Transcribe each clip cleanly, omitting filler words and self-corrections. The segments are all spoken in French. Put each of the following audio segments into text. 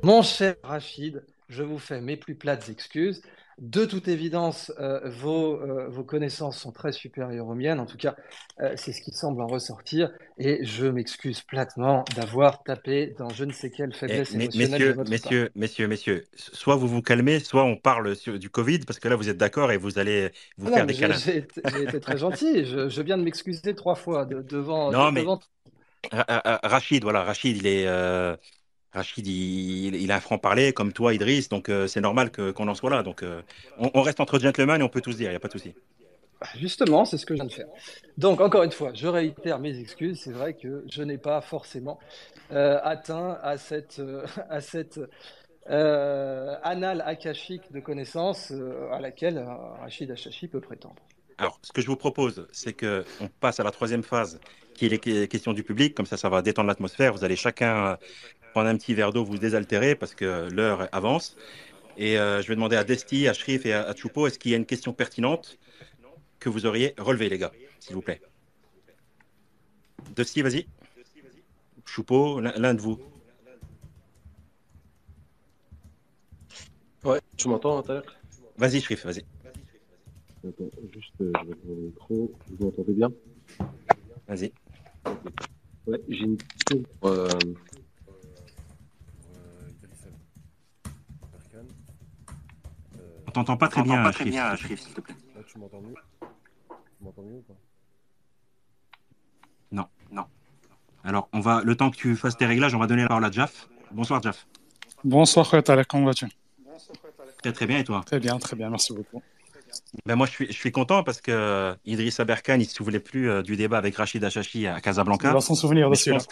Mon cher Rachid, je vous fais mes plus plates excuses. De toute évidence, vos connaissances sont très supérieures aux miennes. En tout cas, c'est ce qui semble en ressortir. Et je m'excuse platement d'avoir tapé dans je ne sais quelle faiblesse émotionnelle de votre part. Messieurs, soit vous vous calmez, soit on parle du Covid, parce que là, vous êtes d'accord et vous allez vous Ah non, faire mais des câlins. j'ai été très gentil. Je viens de m'excuser trois fois Non, mais devant. Rachid, voilà, Rachid, Rachid, il a un franc-parler, comme toi, Idriss, donc c'est normal qu'on en soit là. Donc, on reste entre gentlemen et on peut tous dire, il n'y a pas de souci. Justement, c'est ce que je viens de faire. Donc, encore une fois, je réitère mes excuses. C'est vrai que je n'ai pas forcément atteint à cette annale akashique de connaissances à laquelle Rachid Achachi peut prétendre. Alors, ce que je vous propose, c'est qu'on passe à la troisième phase, qui est les questions du public. Comme ça va détendre l'atmosphère. Vous allez chacun prendre un petit verre d'eau, vous désaltérer, parce que l'heure avance. Et je vais demander à Desti, à Shrif et à Choupo, est-ce qu'il y a une question pertinente que vous auriez relevée, les gars, s'il vous plaît? Desti, vas-y. Choupo, l'un de vous. Ouais, tu m'entends, Talek? Vas-y, Shrif, vas-y. Attends, juste, je vais prendre le micro. Vous m'entendez bien? Vas-y. Ok. Ouais, j'ai une question Idriss Berkane. On t'entend On pas très t'entend pas bien, très Shrif, s'il bien, te plaît. Shrif, s'il te plaît. Là, tu m'entends mieux? Tu m'entends mieux ou pas? Non. Non. Alors, le temps que tu fasses tes réglages, on va donner la parole à Jaf. Bonsoir, Jaf. Bonsoir, Talek, comment vas-tu? Très, très bien, et toi? Très bien, merci beaucoup. Ben moi, je suis content parce que Idriss Aberkane, il ne se souvenait plus du débat avec Rachid Achachi à Il Casablanca. va s'en souvenir de Mais je celui-là. pense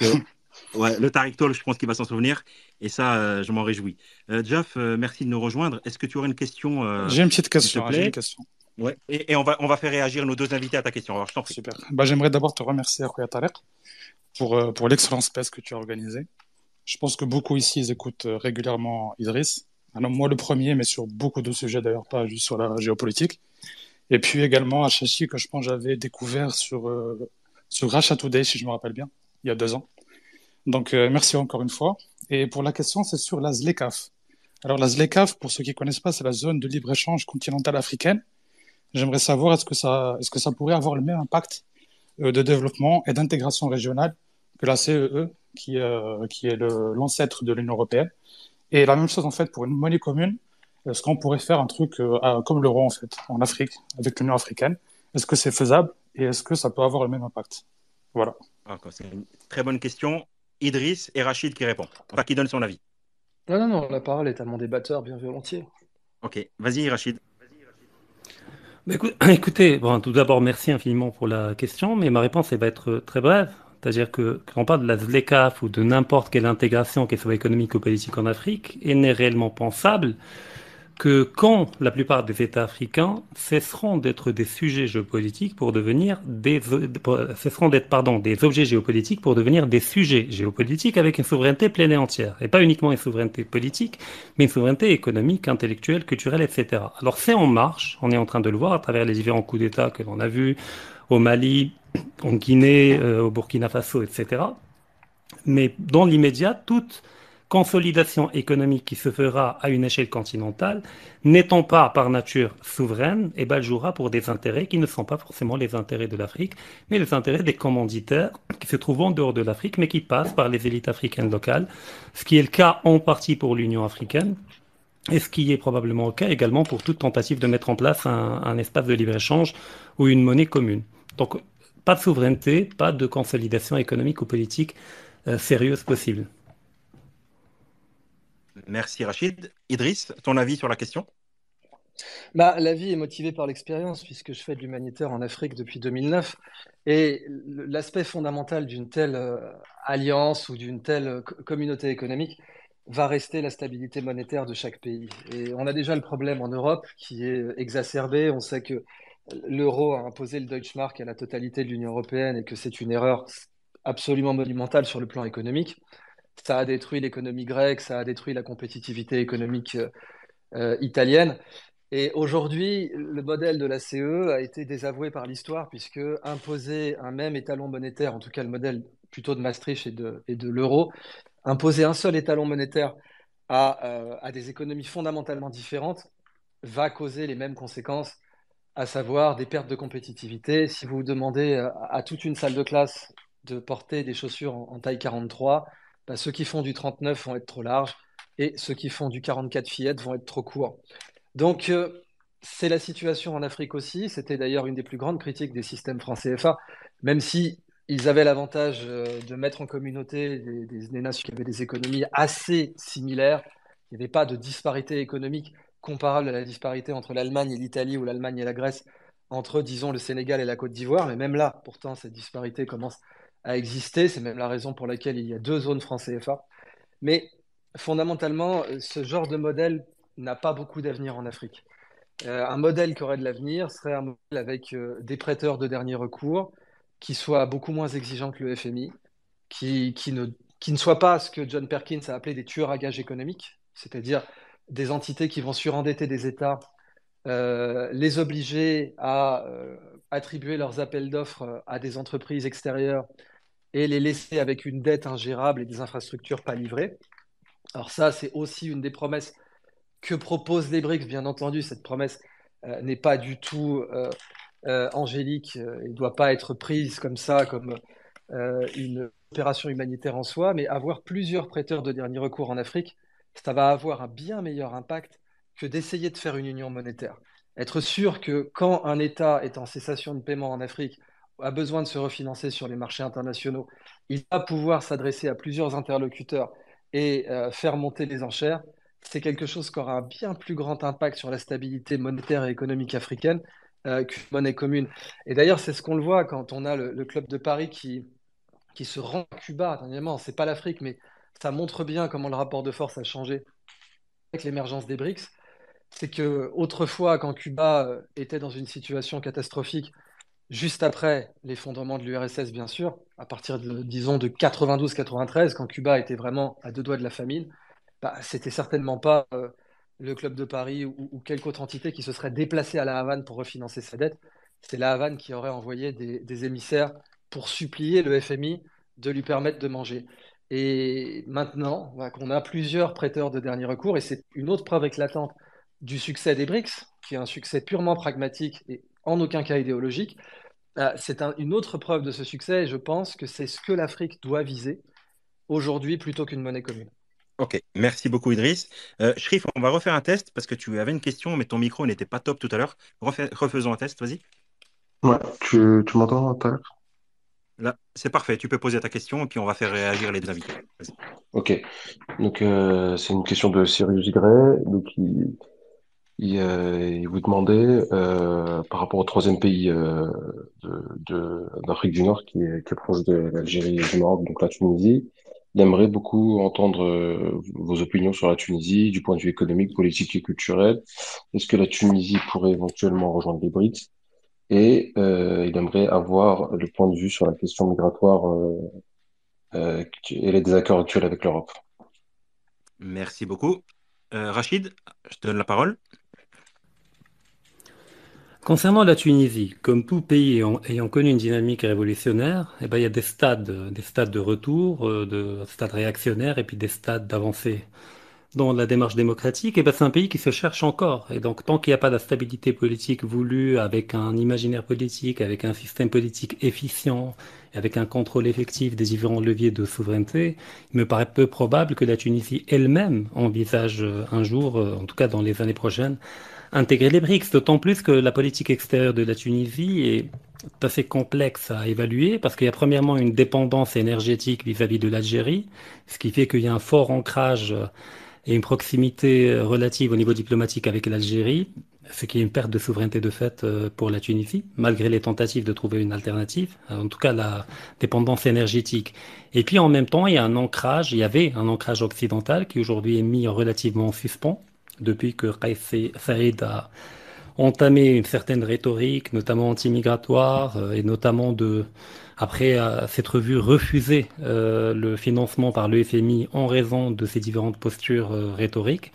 que ouais, le Tariq Talk, je pense qu'il va s'en souvenir. Et ça, je m'en réjouis. Jaf, merci de nous rejoindre. Est-ce que tu aurais une question, J'ai une petite s'il te question, j'ai une plaît? question. Ouais. Et on va faire réagir nos deux invités à ta question. Alors, je t'en prie. Super. J'aimerais d'abord te remercier, Akhoya Talek, pour l'excellent space que tu as organisé. Je pense que beaucoup ici, ils écoutent régulièrement Idriss. Alors, moi, le premier, mais sur beaucoup de sujets d'ailleurs, pas juste sur la géopolitique. Et puis également Achachi, que je pense j'avais découvert sur Russia Today, si je me rappelle bien, il y a 2 ans. Donc, merci encore une fois. Et pour la question, c'est sur la ZLECAf. Alors, la ZLECAf, pour ceux qui ne connaissent pas, c'est la zone de libre-échange continentale africaine. J'aimerais savoir, est-ce que ça pourrait avoir le même impact de développement et d'intégration régionale que la CEE, qui est l'ancêtre de l'Union européenne. Et la même chose, en fait, pour une monnaie commune, est-ce qu'on pourrait faire un truc comme l'euro, en fait, en Afrique, avec l'Union africaine? Est-ce que c'est faisable et est-ce que ça peut avoir le même impact? Voilà. D'accord, c'est une très bonne question. Idriss et Rachid qui répond. Enfin, qui donne son avis. Non, non, non, la parole est à mon débatteur, bien volontiers. Ok, vas-y, Rachid. Bah, écoutez, bon, tout d'abord, merci infiniment pour la question, mais ma réponse elle va être très brève. C'est-à-dire que quand on parle de la ZLECAf ou de n'importe quelle intégration, qu'elle soit économique ou politique en Afrique, il n'est réellement pensable que quand la plupart des États africains cesseront d'être des sujets géopolitiques pour devenir cesseront d'être, pardon, des objets géopolitiques pour devenir des sujets géopolitiques avec une souveraineté pleine et entière. Et pas uniquement une souveraineté politique, mais une souveraineté économique, intellectuelle, culturelle, etc. Alors c'est en marche, on est en train de le voir à travers les différents coups d'État que l'on a vus au Mali, en Guinée, au Burkina Faso, etc. Mais dans l'immédiat, toute consolidation économique qui se fera à une échelle continentale, n'étant pas par nature souveraine, eh ben, elle jouera pour des intérêts qui ne sont pas forcément les intérêts de l'Afrique, mais les intérêts des commanditaires qui se trouvent en dehors de l'Afrique, mais qui passent par les élites africaines locales, ce qui est le cas en partie pour l'Union africaine, et ce qui est probablement le cas également pour toute tentative de mettre en place un espace de libre-échange ou une monnaie commune. Donc, pas de souveraineté, pas de consolidation économique ou politique sérieuse possible. Merci, Rachid. Idriss, ton avis sur la question? Bah, la vie est motivée par l'expérience, puisque je fais de l'humanitaire en Afrique depuis 2009. Et l'aspect fondamental d'une telle alliance ou d'une telle communauté économique va rester la stabilité monétaire de chaque pays. Et on a déjà le problème en Europe qui est exacerbé. On sait que l'euro a imposé le Deutschmark à la totalité de l'Union européenne et que c'est une erreur absolument monumentale sur le plan économique. Ça a détruit l'économie grecque, ça a détruit la compétitivité économique italienne. Et aujourd'hui, le modèle de la CE a été désavoué par l'histoire, puisque imposer un même étalon monétaire, en tout cas le modèle plutôt de Maastricht et de l'euro, imposer un seul étalon monétaire à des économies fondamentalement différentes va causer les mêmes conséquences, à savoir des pertes de compétitivité. Si vous demandez à toute une salle de classe de porter des chaussures en taille 43, bah, ceux qui font du 39 vont être trop larges et ceux qui font du 44 fillettes vont être trop courts. Donc, c'est la situation en Afrique aussi. C'était d'ailleurs une des plus grandes critiques des systèmes francs CFA, même si ils avaient l'avantage de mettre en communauté des nations qui avaient des économies assez similaires. Il n'y avait pas de disparité économique comparable à la disparité entre l'Allemagne et l'Italie ou l'Allemagne et la Grèce, entre, disons, le Sénégal et la Côte d'Ivoire. Mais même là, pourtant, cette disparité commence à exister. C'est même la raison pour laquelle il y a deux zones francs CFA. Mais fondamentalement, ce genre de modèle n'a pas beaucoup d'avenir en Afrique. Un modèle qui aurait de l'avenir serait un modèle avec des prêteurs de dernier recours qui soient beaucoup moins exigeants que le FMI, qui ne soient pas ce que John Perkins a appelé des tueurs à gages économiques, c'est-à-dire des entités qui vont surendetter des États, les obliger à attribuer leurs appels d'offres à des entreprises extérieures et les laisser avec une dette ingérable et des infrastructures pas livrées. Alors ça, c'est aussi une des promesses que proposent les BRICS, bien entendu. Cette promesse n'est pas du tout angélique et ne doit pas être prise comme ça, comme une opération humanitaire en soi, mais avoir plusieurs prêteurs de dernier recours en Afrique, ça va avoir un bien meilleur impact que d'essayer de faire une union monétaire. Être sûr que quand un État est en cessation de paiement en Afrique, a besoin de se refinancer sur les marchés internationaux, il va pouvoir s'adresser à plusieurs interlocuteurs et faire monter les enchères. C'est quelque chose qui aura un bien plus grand impact sur la stabilité monétaire et économique africaine qu'une monnaie commune. Et d'ailleurs, c'est ce qu'on le voit quand on a le Club de Paris qui se rend à Cuba. Dernièrement, c'est pas l'Afrique, mais ça montre bien comment le rapport de force a changé avec l'émergence des BRICS. C'est que autrefois, quand Cuba était dans une situation catastrophique, juste après l'effondrement de l'URSS, bien sûr, à partir de, disons, de 92-93, quand Cuba était vraiment à deux doigts de la famine, bah, c'était certainement pas le Club de Paris ou quelque autre entité qui se serait déplacée à La Havane pour refinancer sa dette. C'est La Havane qui aurait envoyé des émissaires pour supplier le FMI de lui permettre de manger. Et maintenant, voilà, qu'on a plusieurs prêteurs de dernier recours, et c'est une autre preuve éclatante du succès des BRICS, qui est un succès purement pragmatique et en aucun cas idéologique. C'est une autre preuve de ce succès, et je pense que c'est ce que l'Afrique doit viser aujourd'hui plutôt qu'une monnaie commune. Ok, merci beaucoup Idriss. Shrif, on va refaire un test parce que tu avais une question, mais ton micro n'était pas top tout à l'heure. Refaisons un test, vas-y. Ouais, tu m'entends, Tarek? Là, c'est parfait, tu peux poser ta question et puis on va faire réagir les deux invités. Vas-y. Ok, donc c'est une question de Sirius Gray. Donc il vous demandait par rapport au troisième pays d'Afrique du Nord qui est proche de l'Algérie et du Maroc, donc la Tunisie. Il aimerait beaucoup entendre vos opinions sur la Tunisie du point de vue économique, politique et culturel. Est-ce que la Tunisie pourrait éventuellement rejoindre les BRICS? Et il aimerait avoir le point de vue sur la question migratoire et les désaccords actuels avec l'Europe. Merci beaucoup. Rachid, je te donne la parole. Concernant la Tunisie, comme tout pays ayant connu une dynamique révolutionnaire, eh ben, il y a des stades de retour, de stades réactionnaires et puis des stades d'avancée. Dans la démarche démocratique, eh ben, c'est un pays qui se cherche encore. Et donc, tant qu'il n'y a pas de stabilité politique voulue, avec un imaginaire politique, avec un système politique efficient, avec un contrôle effectif des différents leviers de souveraineté, il me paraît peu probable que la Tunisie elle-même envisage un jour, en tout cas dans les années prochaines, intégrer les BRICS. D'autant plus que la politique extérieure de la Tunisie est assez complexe à évaluer parce qu'il y a premièrement une dépendance énergétique vis-à-vis de l'Algérie, ce qui fait qu'il y a un fort ancrage et une proximité relative au niveau diplomatique avec l'Algérie, ce qui est une perte de souveraineté de fait pour la Tunisie, malgré les tentatives de trouver une alternative, en tout cas la dépendance énergétique. Et puis en même temps, il y avait un ancrage occidental qui aujourd'hui est mis relativement en suspens, depuis que Kais Saïd a entamé une certaine rhétorique, notamment anti-migratoire, et notamment après s'être vu refuser le financement par le FMI en raison de ces différentes postures rhétoriques,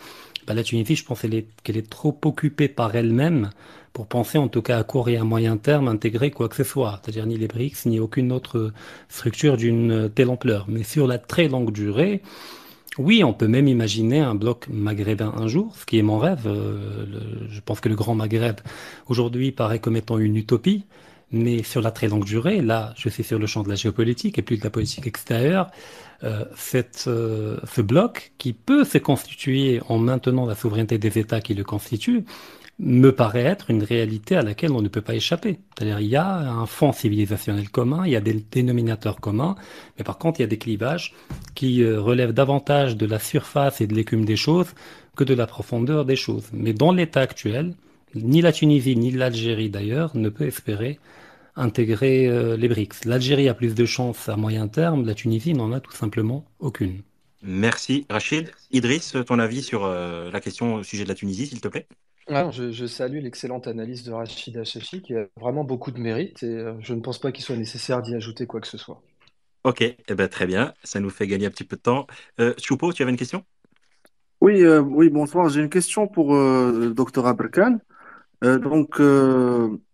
bah, la Tunisie, je pense qu'elle est trop occupée par elle-même pour penser, en tout cas à court et à moyen terme, intégrer quoi que ce soit, c'est-à-dire ni les BRICS, ni aucune autre structure d'une telle ampleur. Mais sur la très longue durée, Oui, on peut même imaginer un bloc maghrébin un jour, ce qui est mon rêve. Je pense que le Grand Maghreb aujourd'hui paraît comme étant une utopie, mais sur la très longue durée, là, je suis sur le champ de la géopolitique et plus de la politique extérieure, ce bloc qui peut se constituer en maintenant la souveraineté des États qui le constituent, me paraît être une réalité à laquelle on ne peut pas échapper. C'est-à-dire, il y a un fond civilisationnel commun, il y a des dénominateurs communs, mais par contre, il y a des clivages qui relèvent davantage de la surface et de l'écume des choses que de la profondeur des choses. Mais dans l'état actuel, ni la Tunisie, ni l'Algérie d'ailleurs, ne peut espérer intégrer les BRICS. L'Algérie a plus de chances à moyen terme, la Tunisie n'en a tout simplement aucune. Merci, Rachid. Idriss, ton avis sur la question au sujet de la Tunisie, s'il te plaît? Alors, je salue l'excellente analyse de Rachid Achachi qui a vraiment beaucoup de mérite et je ne pense pas qu'il soit nécessaire d'y ajouter quoi que ce soit. Ok, eh ben, très bien. Ça nous fait gagner un petit peu de temps. Choupo, tu avais une question? Oui, bonsoir. J'ai une question pour le docteur Aberkan.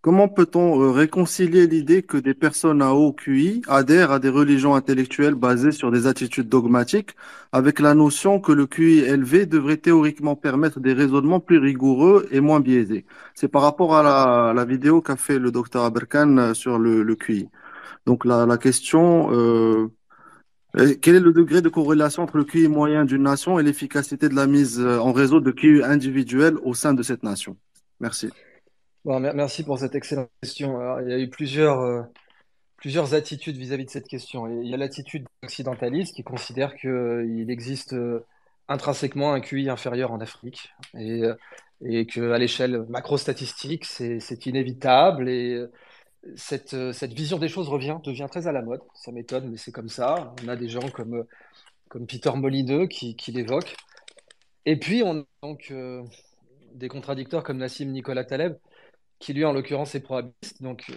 Comment peut-on réconcilier l'idée que des personnes à haut QI adhèrent à des religions intellectuelles basées sur des attitudes dogmatiques avec la notion que le QI élevé devrait théoriquement permettre des raisonnements plus rigoureux et moins biaisés? C'est par rapport à la vidéo qu'a fait le docteur Aberkan sur le QI. Donc la question, quel est le degré de corrélation entre le QI moyen d'une nation et l'efficacité de la mise en réseau de QI individuels au sein de cette nation? Merci. Bon, merci pour cette excellente question. Alors, il y a eu plusieurs attitudes vis-à-vis de cette question. Et il y a l'attitude occidentaliste qui considère qu'il existe intrinsèquement un QI inférieur en Afrique et qu'à l'échelle macro-statistique, c'est inévitable. Et cette vision des choses devient très à la mode. Ça m'étonne, mais c'est comme ça. On a des gens comme Peter Molineux qui l'évoquent. Et puis, on a donc des contradicteurs comme Nassim Nicolas Taleb qui lui, en l'occurrence, est probabiliste. Donc,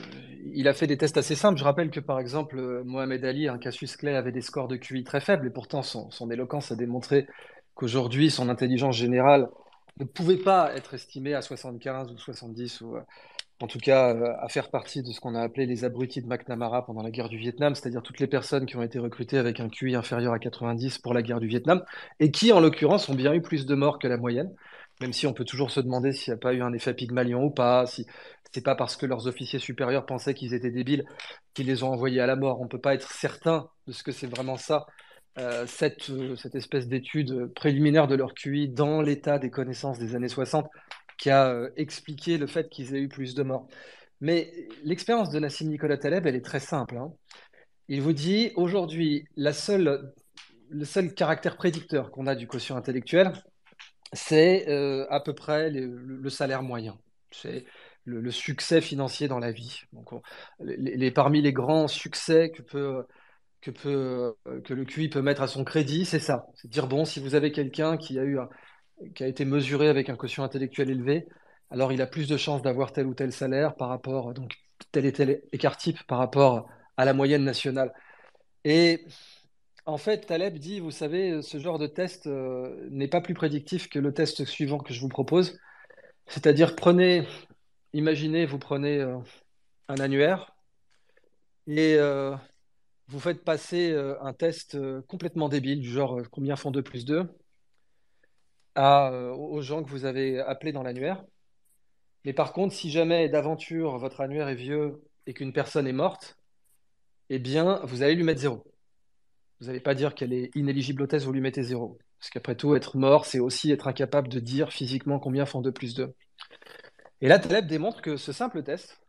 il a fait des tests assez simples. Je rappelle que, par exemple, Mohamed Ali, un Cassius Clay, avait des scores de QI très faibles, et pourtant, son éloquence a démontré qu'aujourd'hui, son intelligence générale ne pouvait pas être estimée à 75 ou 70, ou en tout cas à faire partie de ce qu'on a appelé les abrutis de McNamara pendant la guerre du Vietnam, c'est-à-dire toutes les personnes qui ont été recrutées avec un QI inférieur à 90 pour la guerre du Vietnam, et qui, en l'occurrence, ont bien eu plus de morts que la moyenne, même si on peut toujours se demander s'il n'y a pas eu un effet Pygmalion ou pas, si c'est pas parce que leurs officiers supérieurs pensaient qu'ils étaient débiles qu'ils les ont envoyés à la mort. On ne peut pas être certain de ce que c'est vraiment ça, cette espèce d'étude préliminaire de leur QI dans l'état des connaissances des années 60 qui a expliqué le fait qu'ils aient eu plus de morts. Mais l'expérience de Nassim Nicolas Taleb, elle est très simple, hein. Il vous dit, aujourd'hui, le seul caractère prédicteur qu'on a du quotient intellectuel, c'est à peu près le salaire moyen. C'est le succès financier dans la vie. Donc, parmi les grands succès que le QI peut mettre à son crédit, c'est ça. C'est dire, bon, si vous avez quelqu'un qui a été mesuré avec un quotient intellectuel élevé, alors il a plus de chances d'avoir tel ou tel salaire par rapport, donc tel et tel écart type par rapport à la moyenne nationale. Et en fait, Taleb dit, vous savez, ce genre de test n'est pas plus prédictif que le test suivant que je vous propose. C'est-à-dire, imaginez, vous prenez un annuaire et vous faites passer un test complètement débile, du genre combien font 2 plus 2, aux gens que vous avez appelés dans l'annuaire. Mais par contre, si jamais d'aventure votre annuaire est vieux et qu'une personne est morte, eh bien, vous allez lui mettre zéro. Vous n'allez pas dire qu'elle est inéligible au test, vous lui mettez zéro. Parce qu'après tout, être mort, c'est aussi être incapable de dire physiquement combien font 2 plus 2. Et là, Taleb démontre que ce simple test,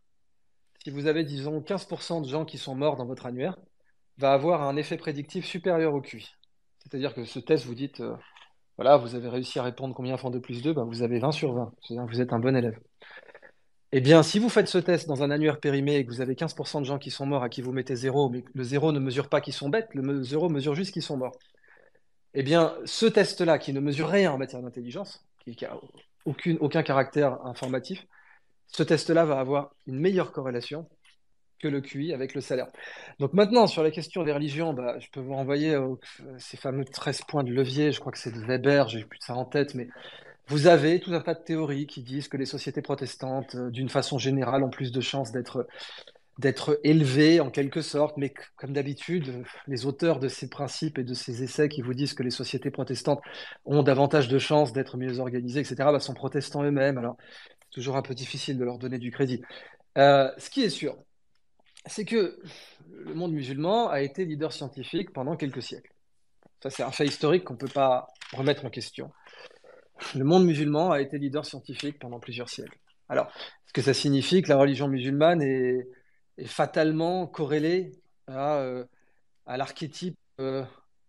si vous avez, disons, 15% de gens qui sont morts dans votre annuaire, va avoir un effet prédictif supérieur au QI. C'est-à-dire que ce test, vous dites, voilà, vous avez réussi à répondre combien font 2 plus 2, ben, vous avez 20 sur 20. C'est-à-dire que vous êtes un bon élève. Eh bien, si vous faites ce test dans un annuaire périmé et que vous avez 15% de gens qui sont morts à qui vous mettez zéro, mais le zéro ne mesure pas qu'ils sont bêtes, le zéro mesure juste qu'ils sont morts. Eh bien, ce test-là, qui ne mesure rien en matière d'intelligence, qui n'a aucun caractère informatif, ce test-là va avoir une meilleure corrélation que le QI avec le salaire. Donc maintenant, sur la question des religions, bah, je peux vous renvoyer ces fameux 13 points de levier, je crois que c'est de Weber, j'ai plus de ça en tête, mais vous avez tout un tas de théories qui disent que les sociétés protestantes, d'une façon générale, ont plus de chances d'être élevé en quelque sorte, mais comme d'habitude, les auteurs de ces principes et de ces essais qui vous disent que les sociétés protestantes ont davantage de chances d'être mieux organisées, etc., sont protestants eux-mêmes. Alors, c'est toujours un peu difficile de leur donner du crédit. Ce qui est sûr, c'est que le monde musulman a été leader scientifique pendant quelques siècles. Ça, c'est un fait historique qu'on ne peut pas remettre en question. Le monde musulman a été leader scientifique pendant plusieurs siècles. Alors, est-ce que ça signifie que la religion musulmane est fatalement corrélée à l'archétype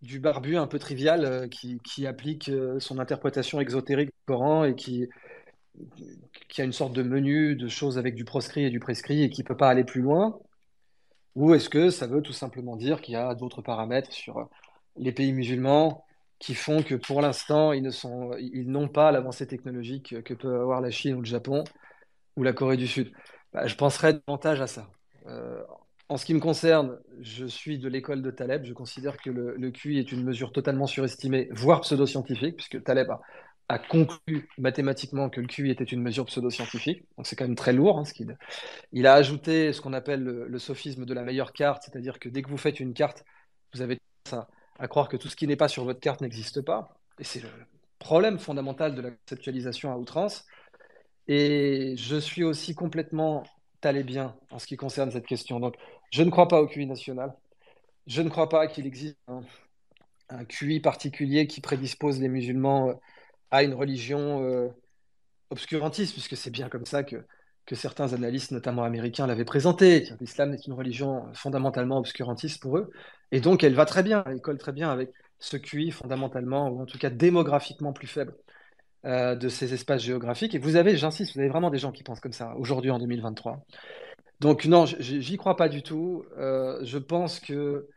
du barbu un peu trivial qui applique son interprétation exotérique du Coran et qui a une sorte de menu de choses avec du proscrit et du prescrit et qui ne peut pas aller plus loin? Ou est-ce que ça veut tout simplement dire qu'il y a d'autres paramètres sur les pays musulmans qui font que pour l'instant, ils n'ont pas l'avancée technologique que peut avoir la Chine ou le Japon ou la Corée du Sud? Bah, je penserais davantage à ça. Euh, En ce qui me concerne, je suis de l'école de Taleb. Je considère que le QI est une mesure totalement surestimée, voire pseudo-scientifique, puisque Taleb a conclu mathématiquement que le QI était une mesure pseudo-scientifique. Donc c'est quand même très lourd, hein, il a ajouté ce qu'on appelle le sophisme de la meilleure carte, c'est-à-dire que dès que vous faites une carte, vous avez tendance à croire que tout ce qui n'est pas sur votre carte n'existe pas. Et c'est le problème fondamental de la conceptualisation à outrance. Et je suis aussi complètement talébien en ce qui concerne cette question. Donc, je ne crois pas au QI national. Je ne crois pas qu'il existe un QI particulier qui prédispose les musulmans à une religion obscurantiste, puisque c'est bien comme ça que certains analystes, notamment américains, l'avaient présenté. L'islam est une religion fondamentalement obscurantiste pour eux, et donc elle va très bien, elle colle très bien avec ce QI fondamentalement, ou en tout cas démographiquement plus faible de ces espaces géographiques. Et vous avez, j'insiste, vous avez vraiment des gens qui pensent comme ça aujourd'hui en 2023. Donc non, j'y crois pas du tout. Je pense que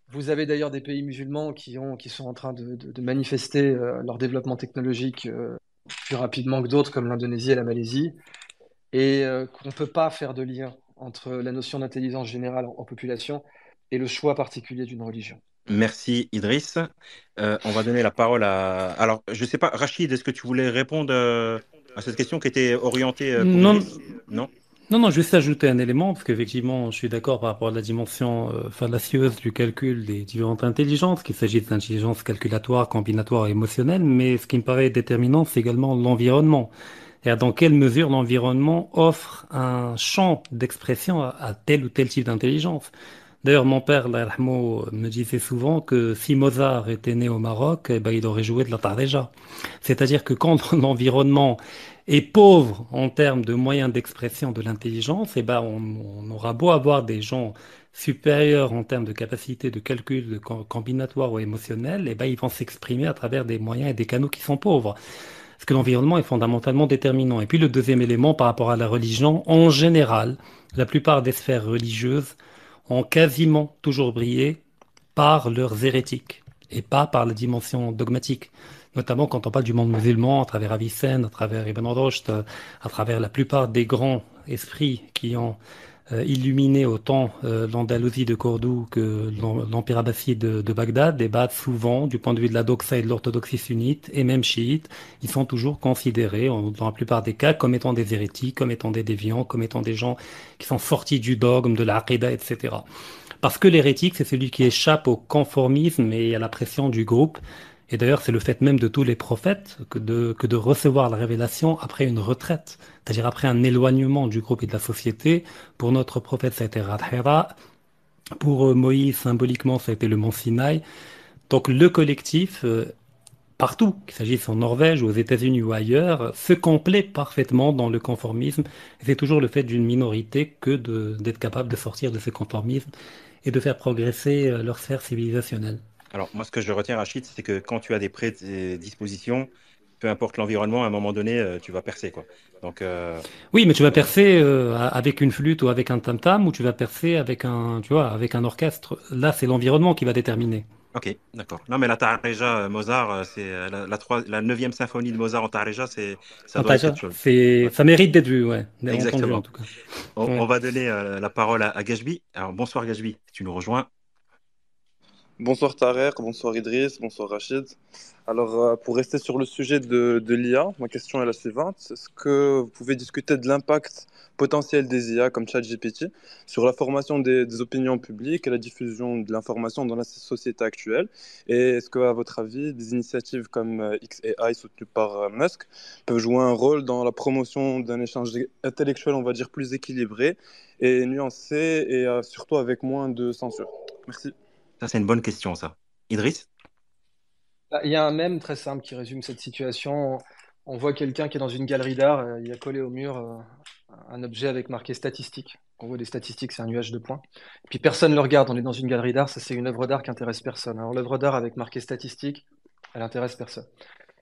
vous avez d'ailleurs des pays musulmans qui sont en train de manifester leur développement technologique plus rapidement que d'autres, comme l'Indonésie et la Malaisie, et qu'on ne peut pas faire de lien entre la notion d'intelligence générale en population et le choix particulier d'une religion. Merci Idriss. On va donner la parole à... Alors, je ne sais pas, Rachid, est-ce que tu voulais répondre à cette question qui était orientée pour Non, Idriss? Non? non, juste ajouter un élément, parce qu'effectivement, je suis d'accord par rapport à la dimension fallacieuse du calcul des différentes intelligences, qu'il s'agisse d'intelligence calculatoire, combinatoire et émotionnelle, mais ce qui me paraît déterminant, c'est également l'environnement. Et dans quelle mesure l'environnement offre un champ d'expression à tel ou tel type d'intelligence. D'ailleurs, mon père, Allah yarhamou, me disait souvent que si Mozart était né au Maroc, eh ben, il aurait joué de la tardeja. C'est-à-dire que quand l'environnement est pauvre en termes de moyens d'expression de l'intelligence, eh ben, on aura beau avoir des gens supérieurs en termes de capacité de calcul de combinatoire ou émotionnel, eh ben, ils vont s'exprimer à travers des moyens et des canaux qui sont pauvres. Parce que l'environnement est fondamentalement déterminant. Et puis le deuxième élément par rapport à la religion, en général, la plupart des sphères religieuses ont quasiment toujours brillé par leurs hérétiques et pas par la dimension dogmatique. Notamment quand on parle du monde musulman, à travers Avicenne, à travers Ibn Rushd, à travers la plupart des grands esprits qui ont illuminé autant l'Andalousie de Cordoue que l'Empire abbasside de Bagdad, débattent souvent du point de vue de la doxa et de l'orthodoxie sunnite, et même chiite, ils sont toujours considérés, dans la plupart des cas, comme étant des hérétiques, comme étant des déviants, comme étant des gens qui sont sortis du dogme, de l'aqida, etc. Parce que l'hérétique, c'est celui qui échappe au conformisme et à la pression du groupe. Et d'ailleurs, c'est le fait même de tous les prophètes que de recevoir la révélation après une retraite, c'est-à-dire après un éloignement du groupe et de la société. Pour notre prophète, ça a été Radhira. Pour Moïse, symboliquement, ça a été le mont Sinaï. Donc le collectif, partout, qu'il s'agisse en Norvège ou aux États-Unis ou ailleurs, se complaît parfaitement dans le conformisme. Et c'est toujours le fait d'une minorité que d'être capable de sortir de ce conformisme et de faire progresser leur sphère civilisationnelle. Alors, moi, ce que je retiens, Rachid, c'est que quand tu as des prédispositions, peu importe l'environnement, à un moment donné, tu vas percer, quoi. Donc, Oui, mais tu vas percer avec une flûte ou avec un tam-tam, ou tu vas percer avec avec un orchestre. Là, c'est l'environnement qui va déterminer. ok, d'accord. Non, mais la Tareja, Mozart, c'est la 9e symphonie de Mozart en Tareja, ça doit être quelque chose. Ouais, Ça mérite d'être vu, ouais, d'être entendu en exactement. tout cas. On Ouais. va donner la parole à Gajbi. Alors, bonsoir Gajbi, tu nous rejoins. Bonsoir Tarek, bonsoir Idriss, bonsoir Rachid. Alors, pour rester sur le sujet de l'IA, ma question est la suivante. Est-ce que vous pouvez discuter de l'impact potentiel des IA comme ChatGPT sur la formation des opinions publiques et la diffusion de l'information dans la société actuelle? Et est-ce que, à votre avis, des initiatives comme XAI soutenues par Musk peuvent jouer un rôle dans la promotion d'un échange intellectuel, on va dire, plus équilibré et nuancé et surtout avec moins de censure? Merci. Ça, c'est une bonne question, ça. Idriss? Bah, il y a un mème très simple qui résume cette situation. On voit quelqu'un qui est dans une galerie d'art, il a collé au mur un objet avec marqué statistique. On voit des statistiques, c'est un nuage de points. Puis personne ne le regarde, on est dans une galerie d'art, ça c'est une œuvre d'art qui intéresse personne. Alors l'œuvre d'art avec marqué statistique, elle intéresse personne.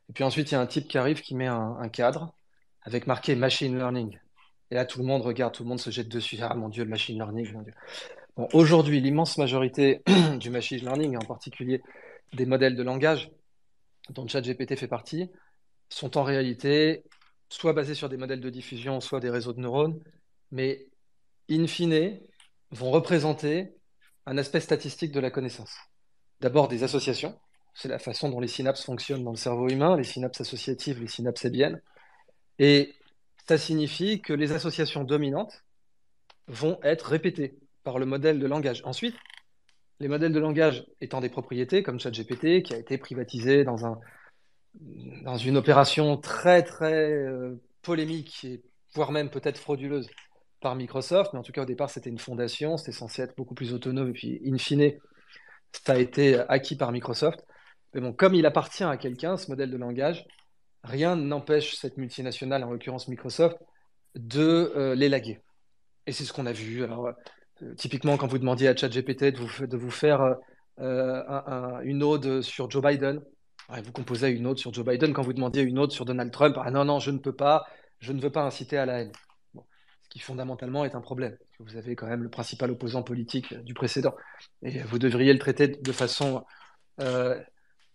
Et puis ensuite, il y a un type qui arrive qui met un cadre avec marqué machine learning. Et là, tout le monde regarde, tout le monde se jette dessus. Ah mon Dieu, le machine learning, mon Dieu. Bon, aujourd'hui, l'immense majorité du machine learning, en particulier des modèles de langage, dont ChatGPT fait partie, sont en réalité soit basés sur des modèles de diffusion, soit des réseaux de neurones, mais in fine, vont représenter un aspect statistique de la connaissance. D'abord des associations, c'est la façon dont les synapses fonctionnent dans le cerveau humain, les synapses associatives, les synapses hébiennes, et ça signifie que les associations dominantes vont être répétées par le modèle de langage. Ensuite, les modèles de langage étant des propriétés, comme ChatGPT, qui a été privatisé dans une opération très très polémique, et voire même peut-être frauduleuse par Microsoft, mais en tout cas au départ c'était une fondation, c'était censé être beaucoup plus autonome, et puis in fine, ça a été acquis par Microsoft. Mais bon, comme il appartient à quelqu'un, ce modèle de langage, rien n'empêche cette multinationale, en l'occurrence Microsoft, de l'élaguer. Et c'est ce qu'on a vu. Alors, typiquement, quand vous demandiez à ChatGPT de vous faire une ode sur Joe Biden, ouais, vous composez une ode sur Joe Biden. Quand vous demandiez une ode sur Donald Trump, ah non, non, je ne peux pas, je ne veux pas inciter à la haine. Bon, ce qui fondamentalement est un problème. Vous avez quand même le principal opposant politique du précédent. Et vous devriez le traiter de façon euh,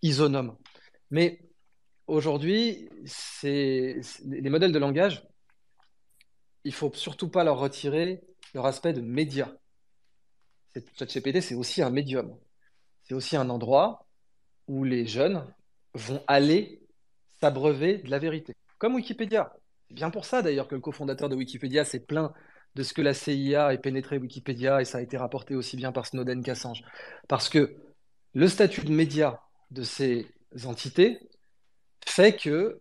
isonome. Mais aujourd'hui, les modèles de langage, il faut surtout pas leur retirer leur aspect de média. ChatGPT, c'est aussi un médium. C'est aussi un endroit où les jeunes vont aller s'abreuver de la vérité. Comme Wikipédia. C'est bien pour ça d'ailleurs que le cofondateur de Wikipédia s'est plaint de ce que la CIA ait pénétré Wikipédia, et ça a été rapporté aussi bien par Snowden qu'Assange. Parce que le statut de média de ces entités fait qu'ils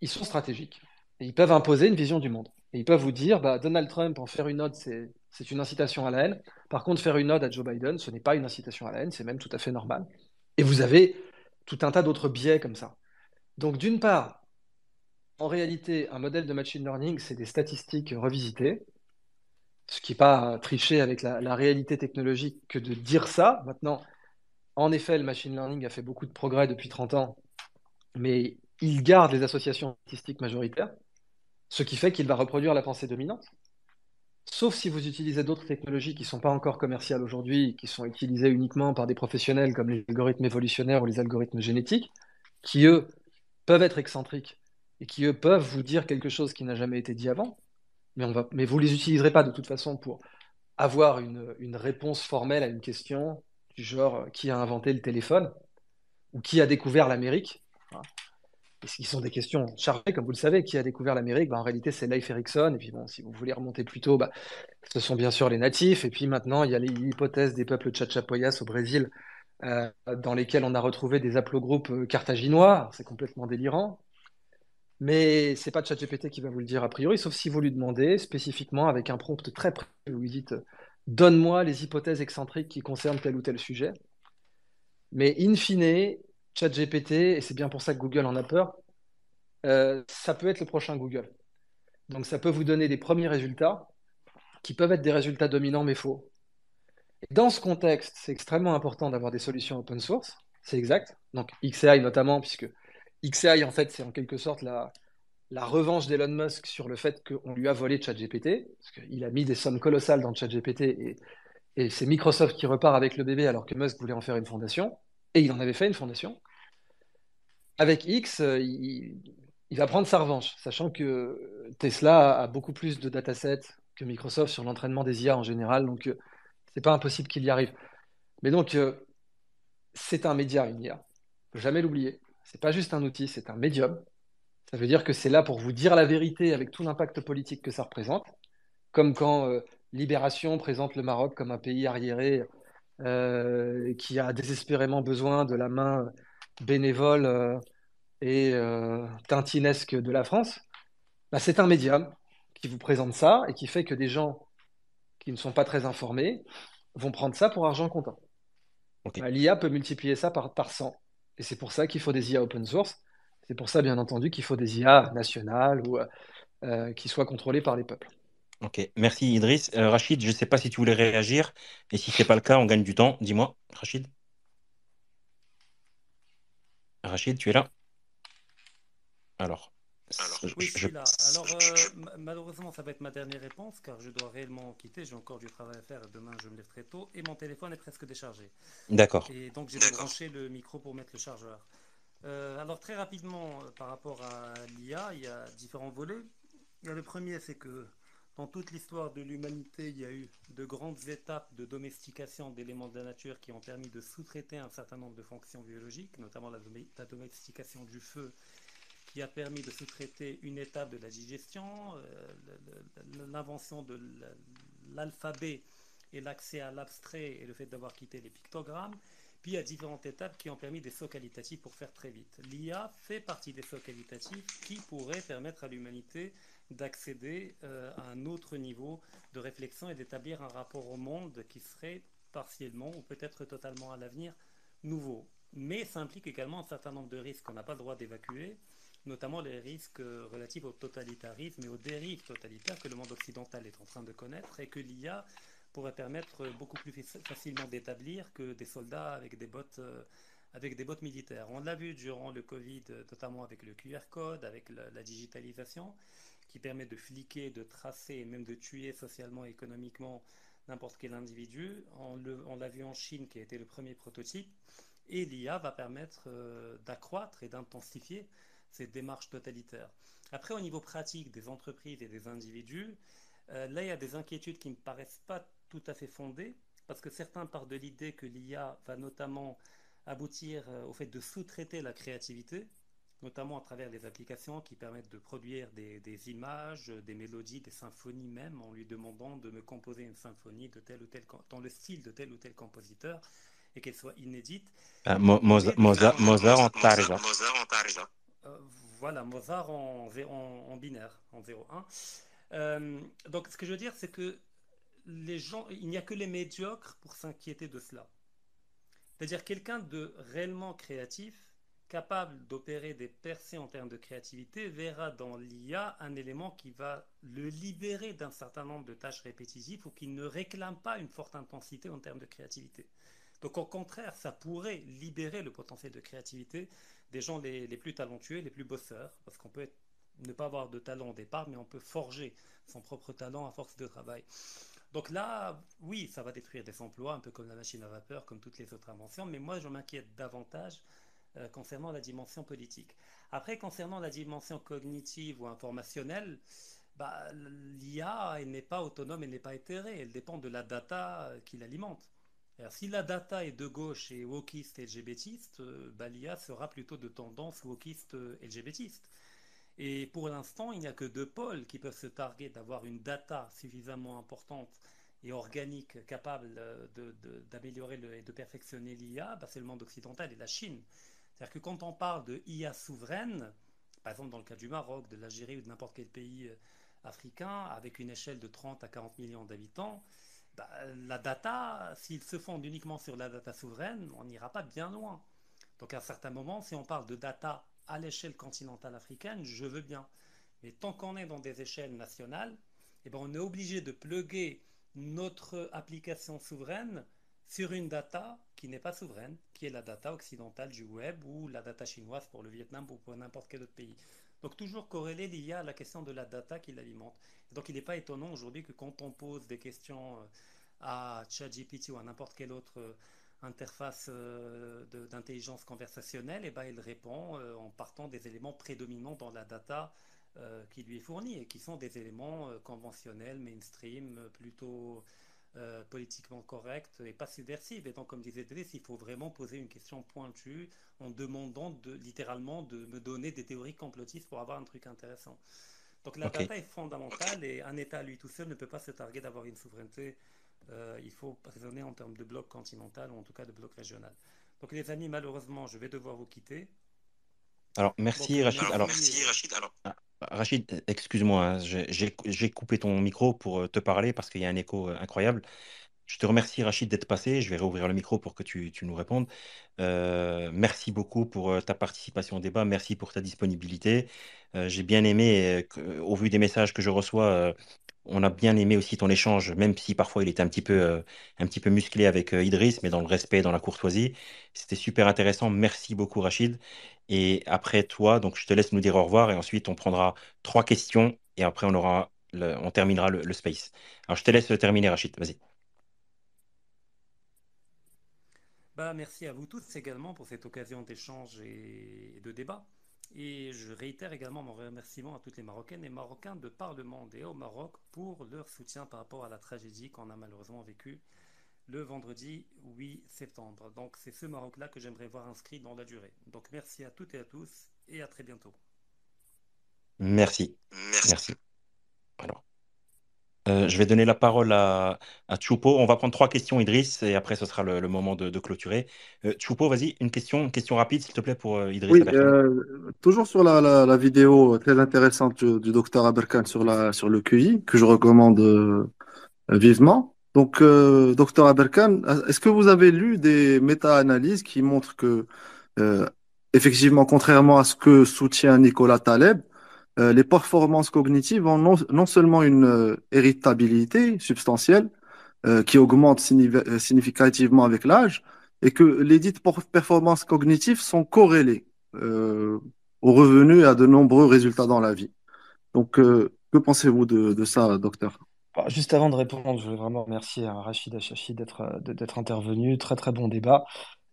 sont stratégiques. Et ils peuvent imposer une vision du monde. Et ils peuvent vous dire, bah, Donald Trump, en faire une ode, c'est une incitation à la haine. Par contre, faire une ode à Joe Biden, ce n'est pas une incitation à la haine, c'est même tout à fait normal. Et vous avez tout un tas d'autres biais comme ça. Donc, d'une part, en réalité, un modèle de machine learning, c'est des statistiques revisitées, ce qui n'est pas tricher avec la réalité technologique que de dire ça. Maintenant, en effet, le machine learning a fait beaucoup de progrès depuis 30 ans, mais il garde les associations statistiques majoritaires, ce qui fait qu'il va reproduire la pensée dominante. Sauf si vous utilisez d'autres technologies qui ne sont pas encore commerciales aujourd'hui, qui sont utilisées uniquement par des professionnels comme les algorithmes évolutionnaires ou les algorithmes génétiques, qui, eux, peuvent être excentriques et qui, eux, peuvent vous dire quelque chose qui n'a jamais été dit avant, mais vous ne les utiliserez pas de toute façon pour avoir une réponse formelle à une question du genre qui a inventé le téléphone ou qui a découvert l'Amérique. Et ce qui sont des questions chargées, comme vous le savez. Qui a découvert l'Amérique? En réalité, c'est Leif Erikson. Et puis, bon, si vous voulez remonter plus tôt, ce sont bien sûr les natifs. Et puis maintenant, il y a l'hypothèse des peuples Chachapoyas au Brésil, dans lesquels on a retrouvé des haplogroupes carthaginois. Alors, c'est complètement délirant. Mais c'est pas ChatGPT qui va vous le dire a priori, sauf si vous lui demandez spécifiquement avec un prompt très précis où vous lui dites donne-moi les hypothèses excentriques qui concernent tel ou tel sujet. Mais in fine, ChatGPT, et c'est bien pour ça que Google en a peur, ça peut être le prochain Google. Donc ça peut vous donner des premiers résultats qui peuvent être des résultats dominants mais faux. Et dans ce contexte, c'est extrêmement important d'avoir des solutions open source, c'est exact. Donc XAI notamment, puisque XAI en fait c'est en quelque sorte la revanche d'Elon Musk sur le fait qu'on lui a volé ChatGPT, parce qu'il a mis des sommes colossales dans ChatGPT et c'est Microsoft qui repart avec le bébé alors que Musk voulait en faire une fondation, et il en avait fait une fondation. Avec X, il va prendre sa revanche, sachant que Tesla a beaucoup plus de datasets que Microsoft sur l'entraînement des IA en général, donc c'est pas impossible qu'il y arrive. Mais donc, c'est un média, une IA. Faut jamais l'oublier. C'est pas juste un outil, c'est un médium. Ça veut dire que c'est là pour vous dire la vérité avec tout l'impact politique que ça représente. Comme quand Libération présente le Maroc comme un pays arriéré qui a désespérément besoin de la main bénévole et tintinesque de la France. Bah, c'est un médium qui vous présente ça et qui fait que des gens qui ne sont pas très informés vont prendre ça pour argent comptant. Ok. Bah, l'IA peut multiplier ça par 100. Et c'est pour ça qu'il faut des IA open source. C'est pour ça, bien entendu, qu'il faut des IA nationales ou qui soient contrôlées par les peuples. Ok. Merci Idriss. Rachid, je ne sais pas si tu voulais réagir. Et si ce n'est pas le cas, on gagne du temps. Dis-moi, Rachid. Rachid, tu es là? Alors, Oui, je suis là. Alors, malheureusement, ça va être ma dernière réponse car je dois réellement quitter. J'ai encore du travail à faire. Demain, je me lève très tôt et mon téléphone est presque déchargé. d'accord. Et donc, j'ai débranché le micro pour mettre le chargeur. Alors, très rapidement, par rapport à l'IA, il y a différents volets. Il y a le premier, c'est que dans toute l'histoire de l'humanité, il y a eu de grandes étapes de domestication d'éléments de la nature qui ont permis de sous-traiter un certain nombre de fonctions biologiques, notamment la domestication du feu qui a permis de sous-traiter une étape de la digestion, l'invention de l'alphabet et l'accès à l'abstrait et le fait d'avoir quitté les pictogrammes. Puis il y a différentes étapes qui ont permis des sauts qualitatifs pour faire très vite. L'IA fait partie des sauts qualitatifs qui pourraient permettre à l'humanité d'accéder à un autre niveau de réflexion et d'établir un rapport au monde qui serait partiellement ou peut-être totalement à l'avenir nouveau. Mais ça implique également un certain nombre de risques qu'on n'a pas le droit d'évacuer, notamment les risques relatifs au totalitarisme et aux dérives totalitaires que le monde occidental est en train de connaître et que l'IA pourrait permettre beaucoup plus facilement d'établir que des soldats avec des bottes militaires. On l'a vu durant le Covid, notamment avec le QR code, avec la digitalisation, qui permet de fliquer, de tracer et même de tuer socialement et économiquement n'importe quel individu. On l'a vu en Chine, qui a été le premier prototype. Et l'IA va permettre d'accroître et d'intensifier ces démarches totalitaires. Après, au niveau pratique des entreprises et des individus, là, il y a des inquiétudes qui ne me paraissent pas tout à fait fondées, parce que certains partent de l'idée que l'IA va notamment aboutir au fait de sous-traiter la créativité, notamment à travers des applications qui permettent de produire des images, des mélodies, des symphonies même, en lui demandant de me composer une symphonie de tel ou tel, dans le style de tel ou tel compositeur, et qu'elle soit inédite. Mozart en Tarja. Euh, voilà, Mozart en binaire, en 0-1. Donc, ce que je veux dire, c'est que les gens, il n'y a que les médiocres pour s'inquiéter de cela. C'est-à-dire quelqu'un de réellement créatif, capable d'opérer des percées en termes de créativité, verra dans l'IA un élément qui va le libérer d'un certain nombre de tâches répétitives ou qui ne réclame pas une forte intensité en termes de créativité. Donc au contraire, ça pourrait libérer le potentiel de créativité des gens les plus talentueux, les plus bosseurs, parce qu'on peut ne pas avoir de talent au départ, mais on peut forger son propre talent à force de travail. Donc là, oui, ça va détruire des emplois, un peu comme la machine à vapeur, comme toutes les autres inventions, mais moi je m'inquiète davantage concernant la dimension politique. Après, concernant la dimension cognitive ou informationnelle, bah, l'IA n'est pas autonome, elle n'est pas éthérée, elle dépend de la data qui l'alimente. Alors, si la data est de gauche et wokiste et LGBTiste, bah, l'IA sera plutôt de tendance wokiste LGBTiste. Et pour l'instant, il n'y a que deux pôles qui peuvent se targuer d'avoir une data suffisamment importante et organique capable d'améliorer et de perfectionner l'IA, bah, c'est le monde occidental et la Chine. C'est-à-dire que quand on parle de IA souveraine, par exemple dans le cas du Maroc, de l'Algérie ou de n'importe quel pays africain, avec une échelle de 30 à 40 millions d'habitants, bah, la data, s'ils se fondent uniquement sur la data souveraine, on n'ira pas bien loin. Donc à un certain moment, si on parle de data à l'échelle continentale africaine, je veux bien. Mais tant qu'on est dans des échelles nationales, eh ben, on est obligé de plugger notre application souveraine sur une data qui n'est pas souveraine, qui est la data occidentale du web ou la data chinoise pour le Vietnam ou pour n'importe quel autre pays. Donc toujours corrélé lié à la question de la data qui l'alimente. Donc il n'est pas étonnant aujourd'hui que quand on pose des questions à ChatGPT ou à n'importe quelle autre interface d'intelligence conversationnelle, et ben, il répond en partant des éléments prédominants dans la data qui lui est fournie et qui sont des éléments conventionnels, mainstream, plutôt politiquement correcte et pas subversive. Et donc, comme disait Driss, il faut vraiment poser une question pointue en demandant littéralement de me donner des théories complotistes pour avoir un truc intéressant. Donc la Ok. data est fondamentale et un État à lui tout seul ne peut pas se targuer d'avoir une souveraineté. Il faut raisonner en termes de bloc continental ou en tout cas de bloc régional. Donc les amis, malheureusement, je vais devoir vous quitter. Alors, Donc merci Rachid. Alors, merci. ah, Rachid, excuse-moi, hein, j'ai coupé ton micro pour te parler parce qu'il y a un écho incroyable. Je te remercie, Rachid, d'être passé. Je vais réouvrir le micro pour que tu nous répondes. Merci beaucoup pour ta participation au débat. Merci pour ta disponibilité. J'ai bien aimé, au vu des messages que je reçois, on a bien aimé aussi ton échange, même si parfois il était un petit peu musclé avec Idriss, mais dans le respect, dans la courtoisie. C'était super intéressant. Merci beaucoup, Rachid. Et après toi, donc je te laisse nous dire au revoir et ensuite on prendra trois questions et après on terminera le space. Alors je te laisse terminer, Rachid. Vas-y. Bah, merci à vous tous également pour cette occasion d'échange et de débat. Et je réitère également mon remerciement à toutes les Marocaines et Marocains de par le monde et au Maroc pour leur soutien par rapport à la tragédie qu'on a malheureusement vécue le vendredi 8 septembre. Donc c'est ce Maroc-là que j'aimerais voir inscrit dans la durée. Donc merci à toutes et à tous et à très bientôt. Merci. Merci. Alors, je vais donner la parole à Choupo. On va prendre trois questions, Idriss, et après ce sera le moment de clôturer. Choupo, vas-y, une question rapide, s'il te plaît, pour Idriss Oui, Aberkan. toujours sur la vidéo très intéressante du docteur Aberkan sur le QI, que je recommande vivement. Donc, docteur Aberkan, est-ce que vous avez lu des méta-analyses qui montrent que, euh, effectivement, contrairement à ce que soutient Nicolas Taleb, les performances cognitives ont non seulement une héritabilité substantielle, qui augmente significativement avec l'âge, et que les dites performances cognitives sont corrélées euh, aux revenus et à de nombreux résultats dans la vie. Donc, que pensez-vous de ça, docteur? Bon, juste avant de répondre, je voulais vraiment remercier Rachid Achachi d'être intervenu. Très très bon débat.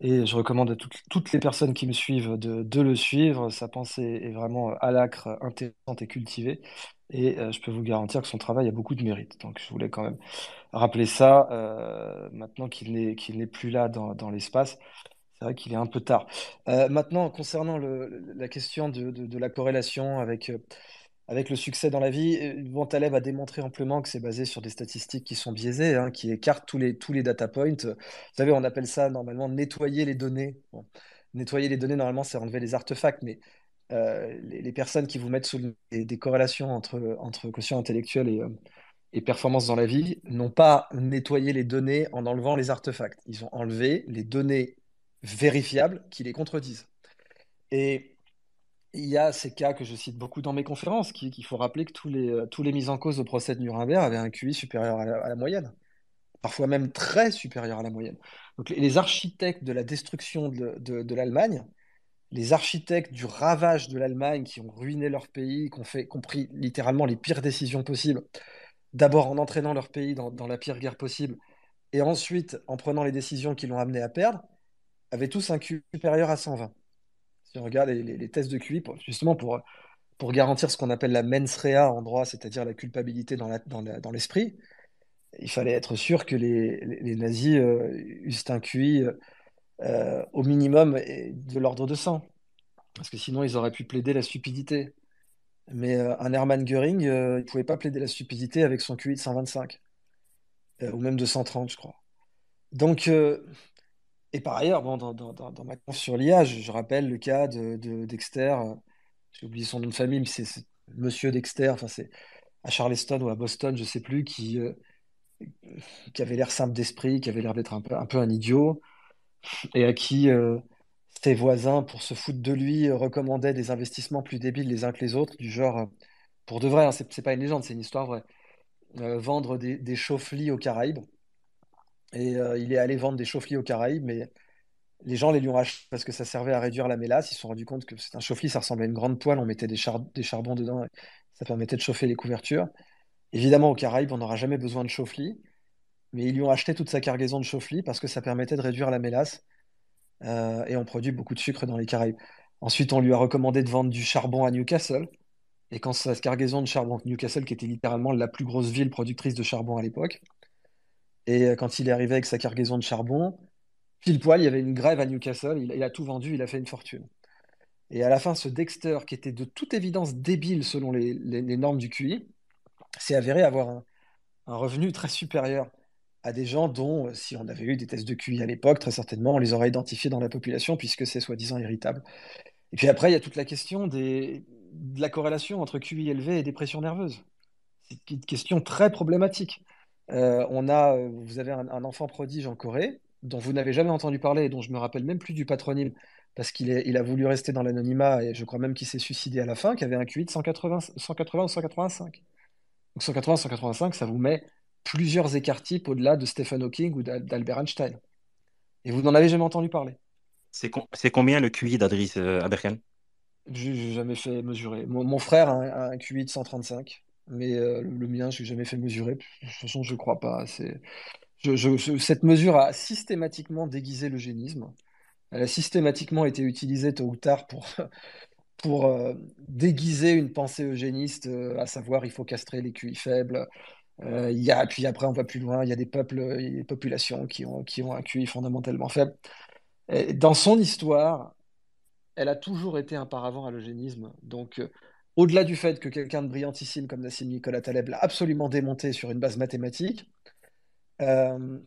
Et je recommande à toutes les personnes qui me suivent de le suivre. Sa pensée est vraiment à l'acre, intéressante et cultivée. Et je peux vous garantir que son travail a beaucoup de mérite. Donc je voulais quand même rappeler ça maintenant qu'il n'est plus là dans l'espace. C'est vrai qu'il est un peu tard. Maintenant, concernant la question de la corrélation avec le succès dans la vie, Van Taleb a démontré amplement que c'est basé sur des statistiques qui sont biaisées, hein, qui écartent tous les data points. Vous savez, on appelle ça normalement nettoyer les données. Bon, nettoyer les données, normalement, c'est enlever les artefacts, mais les personnes qui vous mettent sous des corrélations entre quotient intellectuel et performance dans la vie n'ont pas nettoyé les données en enlevant les artefacts. Ils ont enlevé les données vérifiables qui les contredisent. Et il y a ces cas que je cite beaucoup dans mes conférences, qu'il faut rappeler que tous les mis en cause au procès de Nuremberg avaient un QI supérieur à la moyenne, parfois même très supérieur à la moyenne. Donc les architectes de la destruction de l'Allemagne, les architectes du ravage de l'Allemagne qui ont ruiné leur pays, qui ont pris littéralement les pires décisions possibles, d'abord en entraînant leur pays dans la pire guerre possible, et ensuite en prenant les décisions qui l'ont amené à perdre, avaient tous un QI supérieur à 120. Si on regarde les tests de QI, justement pour garantir ce qu'on appelle la mens rea en droit, c'est-à-dire la culpabilité dans l'esprit, il fallait être sûr que les nazis eussent un QI au minimum de l'ordre de 100, parce que sinon ils auraient pu plaider la stupidité. Mais un Hermann Göring, il ne pouvait pas plaider la stupidité avec son QI de 125, ou même de 130, je crois. Donc, et par ailleurs, bon, dans ma conf sur l'IA, je rappelle le cas de Dexter, j'ai oublié son nom de famille, mais c'est Monsieur Dexter, enfin c'est à Charleston ou à Boston, je sais plus, qui avait l'air simple d'esprit, qui avait l'air d'être un peu un idiot, et à qui ses voisins, pour se foutre de lui, recommandaient des investissements plus débiles les uns que les autres, du genre, pour de vrai, hein, c'est pas une légende, c'est une histoire vraie, vendre des chauffe-lits aux Caraïbes. Et il est allé vendre des chauffe-lits aux Caraïbes, mais les gens les lui ont achetés parce que ça servait à réduire la mélasse. Ils se sont rendus compte que c'est un chauffe-lit, ça ressemblait à une grande poêle, on mettait des charbons dedans, et ça permettait de chauffer les couvertures. Évidemment, aux Caraïbes, on n'aura jamais besoin de chauffe-lit, mais ils lui ont acheté toute sa cargaison de chauffe-lit parce que ça permettait de réduire la mélasse, et on produit beaucoup de sucre dans les Caraïbes. Ensuite, on lui a recommandé de vendre du charbon à Newcastle, et quand sa cargaison de charbon, Newcastle, qui était littéralement la plus grosse ville productrice de charbon à l'époque, Et quand il est arrivé avec sa cargaison de charbon, pile poil, il y avait une grève à Newcastle, il a tout vendu, il a fait une fortune. Et à la fin, ce Dexter, qui était de toute évidence débile selon les normes du QI, s'est avéré avoir un revenu très supérieur à des gens dont, si on avait eu des tests de QI à l'époque, très certainement, on les aurait identifiés dans la population puisque c'est soi-disant irritable. Et puis après, il y a toute la question de la corrélation entre QI élevé et dépression nerveuse. C'est une question très problématique. Vous avez un enfant prodige en Corée dont vous n'avez jamais entendu parler et dont je me rappelle même plus du patronyme parce il a voulu rester dans l'anonymat et je crois même qu'il s'est suicidé à la fin, qui avait un QI de 180, 180 ou 185. Donc 180, 185, ça vous met plusieurs écarts types au-delà de Stephen Hawking ou d'Albert Einstein. Et vous n'en avez jamais entendu parler. C'est combien le QI d'Adriss Aberkan? J'ai jamais fait mesurer. Mon frère a un QI de 135, mais le mien, je n'ai jamais fait mesurer. De toute façon, je ne crois pas. Cette mesure a systématiquement déguisé l'eugénisme. Elle a systématiquement été utilisée tôt ou tard pour déguiser une pensée eugéniste, à savoir il faut castrer les QI faibles. Puis après, on va plus loin, il y a des peuples, il y a des populations qui ont un QI fondamentalement faible. Et dans son histoire, elle a toujours été un paravent à l'eugénisme. Donc, au-delà du fait que quelqu'un de brillantissime comme Nassim Nicolas Taleb l'a absolument démonté sur une base mathématique, euh,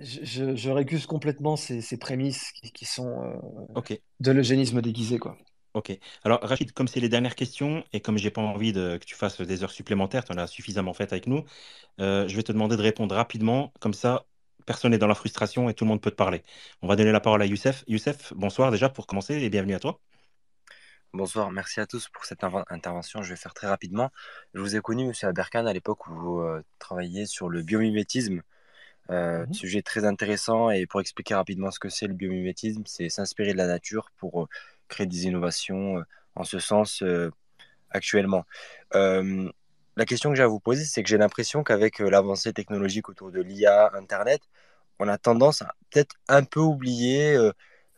je récuse complètement ces prémices qui sont Ok, de l'eugénisme déguisé, quoi. ok. Alors, Rachid, comme c'est les dernières questions et comme j'ai pas envie que tu fasses des heures supplémentaires, tu en as suffisamment fait avec nous, je vais te demander de répondre rapidement. Comme ça, personne n'est dans la frustration et tout le monde peut te parler. On va donner la parole à Youssef. Youssef, bonsoir déjà pour commencer et bienvenue à toi. Bonsoir, merci à tous pour cette intervention. Je vais faire très rapidement. Je vous ai connu, Monsieur Aberkan, à l'époque où vous travailliez sur le biomimétisme. Mhm. Sujet très intéressant. Et pour expliquer rapidement ce que c'est le biomimétisme, c'est s'inspirer de la nature pour créer des innovations en ce sens actuellement. Euh, la question que j'ai à vous poser, c'est que j'ai l'impression qu'avec l'avancée technologique autour de l'IA, Internet, on a tendance à peut-être un peu oublier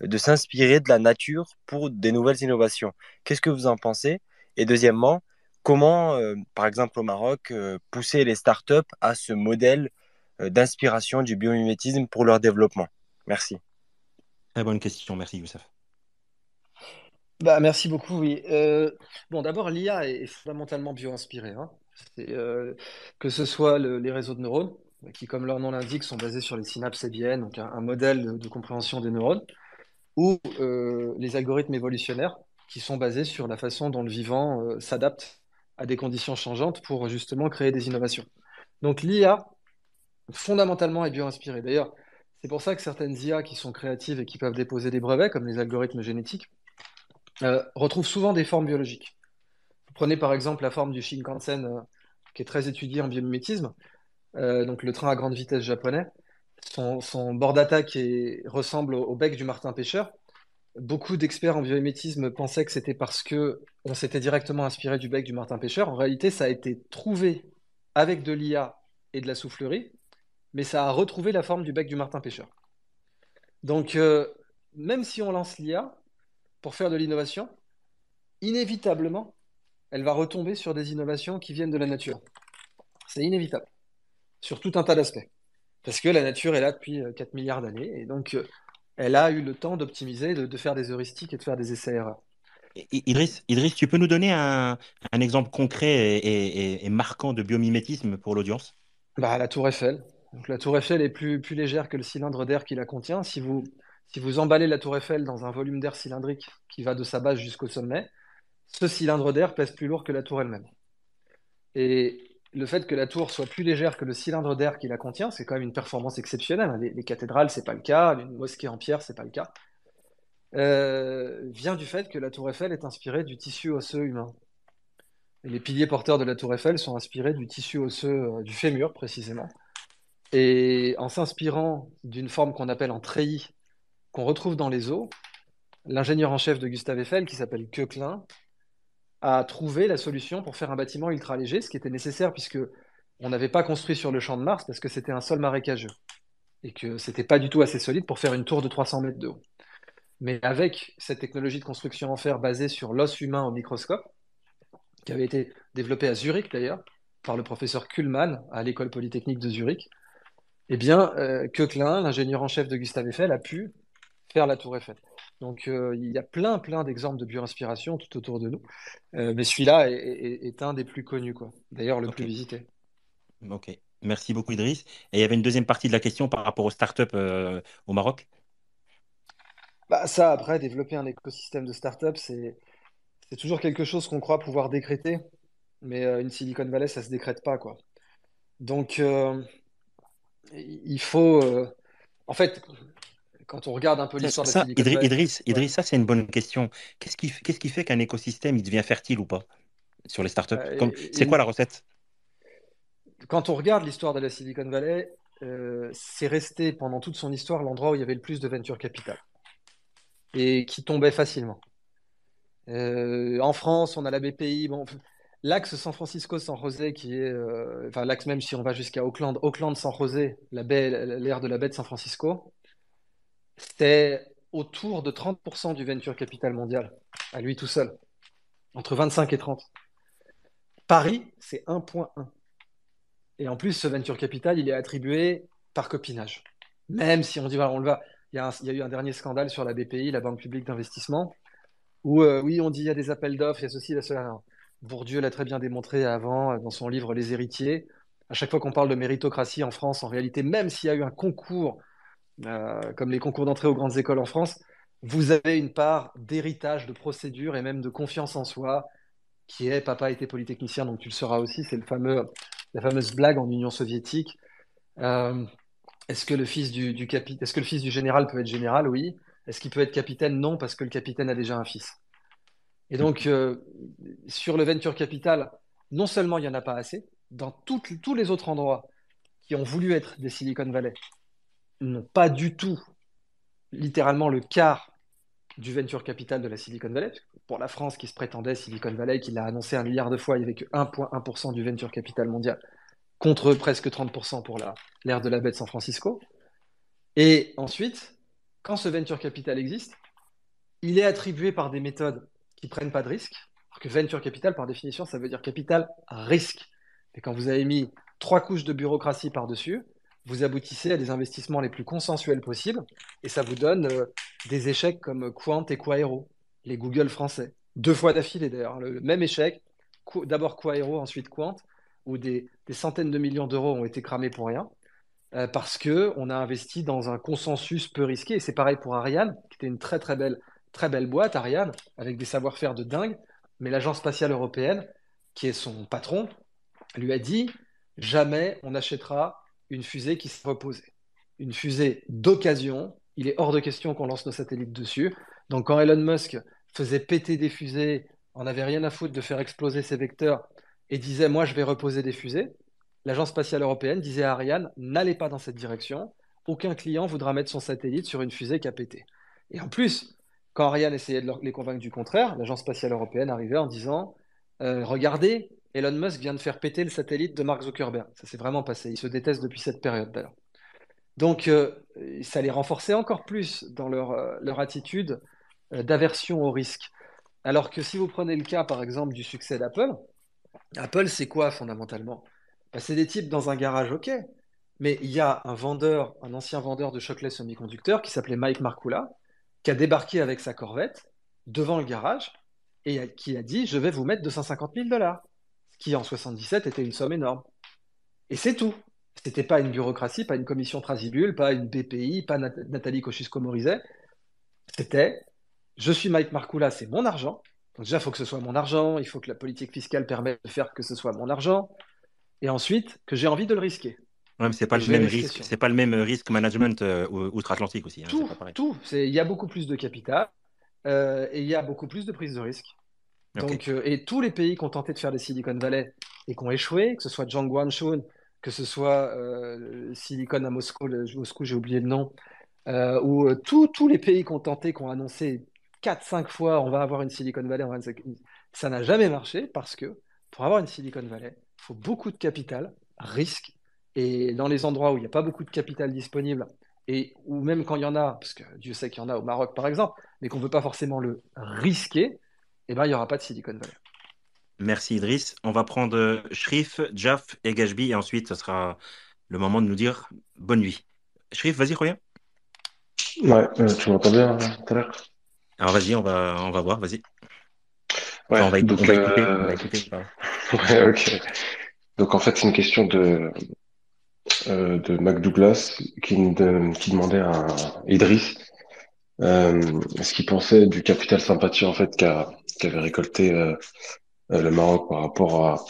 de s'inspirer de la nature pour des nouvelles innovations. Qu'est-ce que vous en pensez? Et deuxièmement, comment, par exemple au Maroc, pousser les startups à ce modèle d'inspiration du biomimétisme pour leur développement? Merci. Très bonne question, merci Youssef. Bah, merci beaucoup, oui. Bon, d'abord, l'IA est fondamentalement bio-inspirée, hein. Que ce soit les réseaux de neurones, qui, comme leur nom l'indique, sont basés sur les synapses hébiennes, donc un modèle de compréhension des neurones, ou les algorithmes évolutionnaires, qui sont basés sur la façon dont le vivant s'adapte à des conditions changeantes pour justement créer des innovations. Donc l'IA, fondamentalement, est bio-inspirée. D'ailleurs, c'est pour ça que certaines IA qui sont créatives et qui peuvent déposer des brevets, comme les algorithmes génétiques, retrouvent souvent des formes biologiques. Vous prenez par exemple la forme du Shinkansen, qui est très étudié en biomimétisme, donc le train à grande vitesse japonais. Son bord d'attaque ressemble au bec du martin pêcheur. Beaucoup d'experts en biomimétisme pensaient que c'était parce que on s'était directement inspiré du bec du martin pêcheur. En réalité, ça a été trouvé avec de l'IA et de la soufflerie, mais ça a retrouvé la forme du bec du martin pêcheur. Donc, même si on lance l'IA pour faire de l'innovation, inévitablement, elle va retomber sur des innovations qui viennent de la nature. C'est inévitable, sur tout un tas d'aspects. Parce que la nature est là depuis 4 milliards d'années, et donc elle a eu le temps d'optimiser, de faire des heuristiques et de faire des essais-erreurs. Idriss, tu peux nous donner un exemple concret et marquant de biomimétisme pour l'audience? Bah, la tour Eiffel. Donc, la tour Eiffel est plus légère que le cylindre d'air qui la contient. Si vous emballez la tour Eiffel dans un volume d'air cylindrique qui va de sa base jusqu'au sommet, ce cylindre d'air pèse plus lourd que la tour elle-même. Et le fait que la tour soit plus légère que le cylindre d'air qui la contient, c'est quand même une performance exceptionnelle, hein. Les cathédrales, c'est pas le cas. Une mosquée en pierre, c'est pas le cas. Vient du fait que la tour Eiffel est inspirée du tissu osseux humain. Et les piliers porteurs de la tour Eiffel sont inspirés du tissu osseux du fémur, précisément. Et en s'inspirant d'une forme qu'on appelle en treillis, qu'on retrouve dans les os, l'ingénieur en chef de Gustave Eiffel, qui s'appelle Koechlin, a trouvé la solution pour faire un bâtiment ultra léger, ce qui était nécessaire puisque on n'avait pas construit sur le champ de Mars parce que c'était un sol marécageux et que c'était pas du tout assez solide pour faire une tour de 300 mètres de haut. Mais avec cette technologie de construction en fer basée sur l'os humain au microscope, qui avait été développée à Zurich d'ailleurs, par le professeur Kuhlmann à l'école polytechnique de Zurich, Eh bien, Coquelin, l'ingénieur en chef de Gustave Eiffel, a pu faire la Tour Eiffel. Donc, il y a plein d'exemples de bio-inspiration tout autour de nous. Mais celui-là est un des plus connus, quoi. D'ailleurs, le plus Ok, visité. ok. Merci beaucoup, Idriss. Et il y avait une deuxième partie de la question par rapport aux startups au Maroc. Bah, ça, après, développer un écosystème de start-up, c'est toujours quelque chose qu'on croit pouvoir décréter. Mais une Silicon Valley, ça se décrète pas, quoi. Donc, il faut. En fait, quand on regarde un peu l'histoire de la Silicon Valley, ouais, Idriss, ça, c'est une bonne question. Qu'est-ce qui fait qu'un écosystème il devient fertile ou pas sur les startups? C'est quoi la recette? quand on regarde l'histoire de la Silicon Valley, c'est resté pendant toute son histoire l'endroit où il y avait le plus de venture capital et qui tombait facilement. En France, on a la BPI. Bon, l'axe San Francisco-San José, qui est, enfin l'axe même si on va jusqu'à Auckland, Auckland-San José, l'aire de la baie de San Francisco, c'était autour de 30% du venture capital mondial, à lui tout seul, entre 25 et 30. Paris, c'est 1,1. Et en plus, ce venture capital, il est attribué par copinage. Même si on dit, voilà, on le va, il y a eu un dernier scandale sur la BPI, la Banque publique d'investissement, où oui, on dit il y a des appels d'offres, il y a ceci, il y a cela. Non. Bourdieu l'a très bien démontré avant dans son livre Les héritiers. À chaque fois qu'on parle de méritocratie en France, en réalité, même s'il y a eu un concours, comme les concours d'entrée aux grandes écoles en France, vous avez une part d'héritage, de procédure et même de confiance en soi, qui est papa était polytechnicien, donc tu le sauras aussi, c'est la fameuse blague en Union soviétique. Euh, est-ce que le fils du général peut être général? Oui. Est-ce qu'il peut être capitaine? Non, parce que le capitaine a déjà un fils. Et donc, sur le venture capital, non seulement il n'y en a pas assez, dans tous les autres endroits qui ont voulu être des Silicon Valley n'ont pas du tout, littéralement, le quart du venture capital de la Silicon Valley. Pour la France qui se prétendait Silicon Valley, qui l'a annoncé 1 milliard de fois, il n'y avait que 1,1% du venture capital mondial, contre presque 30% pour l'ère de la baie de San Francisco. Et ensuite, quand ce venture capital existe, il est attribué par des méthodes qui ne prennent pas de risque. Alors que venture capital, par définition, ça veut dire capital à risque. Et quand vous avez mis 3 couches de bureaucratie par-dessus, vous aboutissez à des investissements les plus consensuels possibles. Et ça vous donne des échecs comme Quant et Quaero, les Google français. 2 fois d'affilée d'ailleurs, le même échec. D'abord Quaero, ensuite Quant, où des centaines de millions d'euros ont été cramés pour rien parce que on a investi dans un consensus peu risqué. Et c'est pareil pour Ariane, qui était une très belle boîte, Ariane, avec des savoir-faire de dingue. Mais l'Agence spatiale européenne, qui est son patron, lui a dit jamais on achètera une fusée qui s'est reposée. Une fusée d'occasion. Il est hors de question qu'on lance nos satellites dessus. Donc quand Elon Musk faisait péter des fusées, on n'avait rien à foutre de faire exploser ses vecteurs et disait moi je vais reposer des fusées, l'Agence spatiale européenne disait à Ariane, n'allez pas dans cette direction, aucun client voudra mettre son satellite sur une fusée qui a pété. Et en plus, quand Ariane essayait de les convaincre du contraire, l'Agence spatiale européenne arrivait en disant, regardez, Elon Musk vient de faire péter le satellite de Mark Zuckerberg. Ça s'est vraiment passé. Ils se détestent depuis cette période d'ailleurs. Donc, ça les renforçait encore plus dans leur attitude d'aversion au risque. Alors que si vous prenez le cas, par exemple, du succès d'Apple, Apple, c'est quoi fondamentalement? Bah, c'est des types dans un garage, ok. Mais il y a un ancien vendeur de Shockley Semiconducteurs qui s'appelait Mike Markula, qui a débarqué avec sa Corvette devant le garage et qui a dit, je vais vous mettre 250 000 dollars, ce qui en 77 était une somme énorme. Et c'est tout. C'était pas une bureaucratie, pas une commission Trasibule, pas une BPI, pas Nathalie Kosciusko-Morizet. C'était, je suis Mike Markula, c'est mon argent. Donc déjà, il faut que ce soit mon argent, il faut que la politique fiscale permette de faire que ce soit mon argent, et ensuite que j'ai envie de le risquer. Ouais, mais c'est pas Et le je vais même risquer risque, sur c'est pas le même risque management outre-Atlantique aussi, hein, c'est tout, pas pareil. tout. Il y a beaucoup plus de capital et il y a beaucoup plus de prise de risque. Ok. Donc, et tous les pays qui ont tenté de faire des Silicon Valley et qui ont échoué, que ce soit Zhang Guangchun, que ce soit Silicon à Moscou, Moscou j'ai oublié le nom, ou tous les pays qui ont tenté, qui ont annoncé 4 5 fois on va avoir une Silicon Valley, ça n'a jamais marché parce que pour avoir une Silicon Valley, il faut beaucoup de capital, risque, et dans les endroits où il n'y a pas beaucoup de capital disponible, et ou même quand il y en a, parce que Dieu sait qu'il y en a au Maroc par exemple, mais qu'on ne veut pas forcément le risquer, eh ben, il n'y aura pas de Silicon Valley. Merci Idriss. On va prendre Shrif, Jaf et Gajbi et ensuite ce sera le moment de nous dire bonne nuit. Sherif, vas-y, Roya. Ouais, tu m'entends bien tout à l'heure? Alors vas-y, on va voir, vas-y. Enfin, Ouais, donc, on va écouter, pardon. ouais, ok. Donc, en fait, c'est une question de Mac Douglas qui demandait à Idriss ce qu'il pensait du capital sympathie, en fait, qu'avait récolté le Maroc par rapport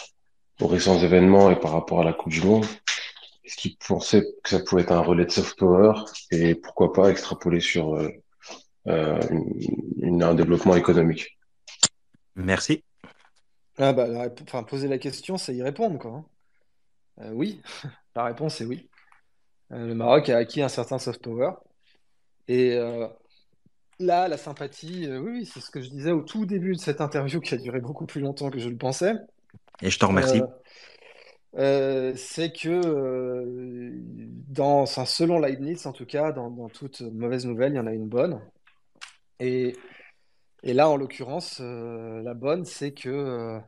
aux récents événements et par rapport à la Coupe du Monde. Est-ce qu'il pensait que ça pouvait être un relais de soft power et pourquoi pas extrapoler sur un développement économique? Merci. Ah bah, enfin, poser la question, c'est y répondre, quoi. Hein. Oui, la réponse est oui. Le Maroc a acquis un certain soft power. Et là, la sympathie, oui, oui, c'est ce que je disais au tout début de cette interview qui a duré beaucoup plus longtemps que je le pensais. Et je te Euh, remercie. c'est que enfin, selon Leibniz, en tout cas, dans toute mauvaise nouvelle, il y en a une bonne. Et, et là, en l'occurrence, la bonne, c'est que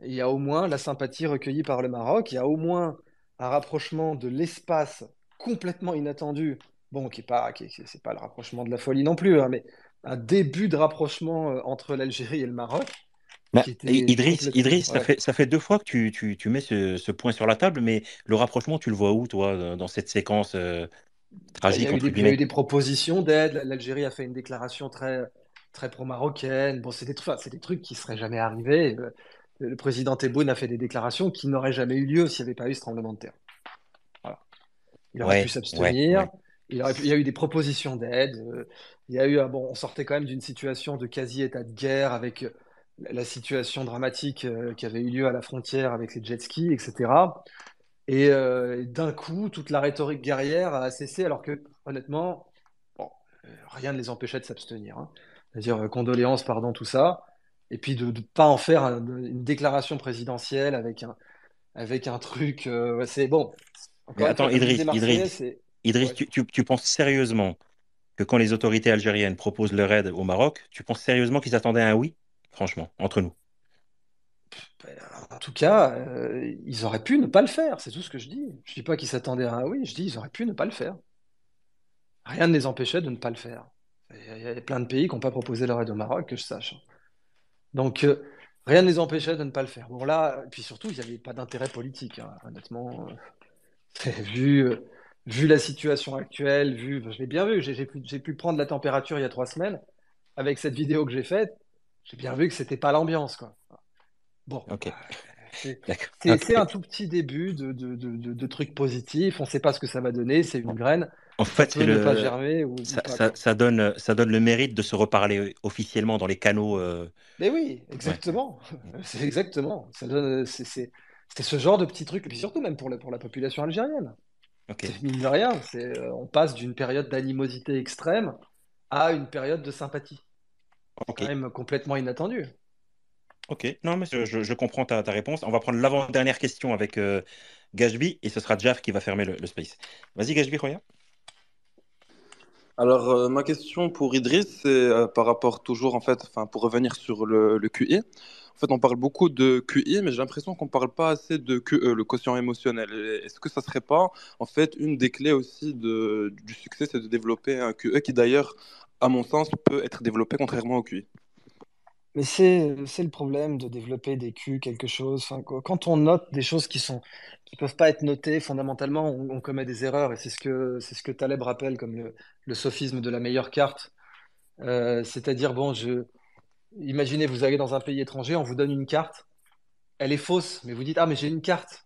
il y a au moins la sympathie recueillie par le Maroc, il y a au moins un rapprochement de l'espace complètement inattendu, bon, c'est pas le rapprochement de la folie non plus, hein, mais un début de rapprochement entre l'Algérie et le Maroc, Bah, qui était complètement... Idriss, Ouais. ça fait deux fois que tu mets ce point sur la table, mais le rapprochement, tu le vois où, toi, dans cette séquence Bah, tragique, entre il y a eu guillemets? des propositions d'aide, l'Algérie a fait une déclaration très pro-marocaine, bon, c'est des trucs qui seraient jamais arrivés. Le président Tebboune a fait des déclarations qui n'auraient jamais eu lieu s'il n'y avait pas eu ce tremblement de terre. Voilà. Il aurait pu Ouais, ouais, s'abstenir. ouais. Il y a eu des propositions d'aide. Il y a eu, bon, on sortait quand même d'une situation de quasi-état de guerre avec la situation dramatique qui avait eu lieu à la frontière avec les jet skis, etc. Et d'un coup, toute la rhétorique guerrière a cessé, alors que, honnêtement, bon, rien ne les empêchait de s'abstenir. Hein. C'est-à-dire, condoléances, pardon, tout ça. Et puis de ne pas en faire une déclaration présidentielle avec un truc. Ouais, c'est bon. Mais Encore une fois, attends, comme disent les Marseillais, c'est. Idriss, Ouais. tu penses sérieusement que quand les autorités algériennes proposent leur aide au Maroc, tu penses sérieusement qu'ils attendaient un oui? Franchement, entre nous. Ben, en tout cas, ils auraient pu ne pas le faire, c'est tout ce que je dis. Je dis pas qu'ils s'attendaient à un oui, je dis ils auraient pu ne pas le faire. Rien ne les empêchait de ne pas le faire. Il y a plein de pays qui n'ont pas proposé leur aide au Maroc, que je sache. Donc, rien ne les empêchait de ne pas le faire. Bon, là, et puis surtout, il n'y avait pas d'intérêt politique, hein, honnêtement. Vu, vu la situation actuelle, je l'ai bien vu, j'ai pu prendre la température il y a 3 semaines. Avec cette vidéo que j'ai faite, j'ai bien vu que c'était pas l'ambiance, quoi. Bon, Ok, c'est d'accord. c'est Ok. un tout petit début de trucs positifs. On ne sait pas ce que ça va donner. C'est une graine. En Ça fait, peut ne pas germer ou pas, quoi. ça donne le mérite de se reparler officiellement dans les canaux. Mais oui, Ouais, ouais. exactement. C'est exactement. C'est ce genre de petits trucs. Et puis surtout, même pour la population algérienne. Ok, C'est mine de rien. On passe d'une période d'animosité extrême à une période de sympathie. C'est ok, quand même complètement inattendu. ok. Non, mais je comprends ta réponse. On va prendre l'avant-dernière question avec Gajbi et ce sera Jaf qui va fermer le space. Vas-y, Gajbi, Roya. Alors, ma question pour Idriss, c'est par rapport toujours, en fait, enfin, pour revenir sur le QI. En fait, on parle beaucoup de QI, mais j'ai l'impression qu'on parle pas assez de QE, le quotient émotionnel. Et est-ce que ça serait pas, en fait, une des clés aussi du succès, c'est de développer un QE qui, d'ailleurs, à mon sens, peut être développé contrairement au QI. Mais c'est le problème de développer des Q, quelque chose. Enfin, quand on note des choses qui peuvent pas être notées, fondamentalement, on commet des erreurs. Et c'est ce que Taleb rappelle comme le sophisme de la meilleure carte. C'est-à-dire, bon, imaginez, vous allez dans un pays étranger, on vous donne une carte, elle est fausse, mais vous dites, ah, mais j'ai une carte.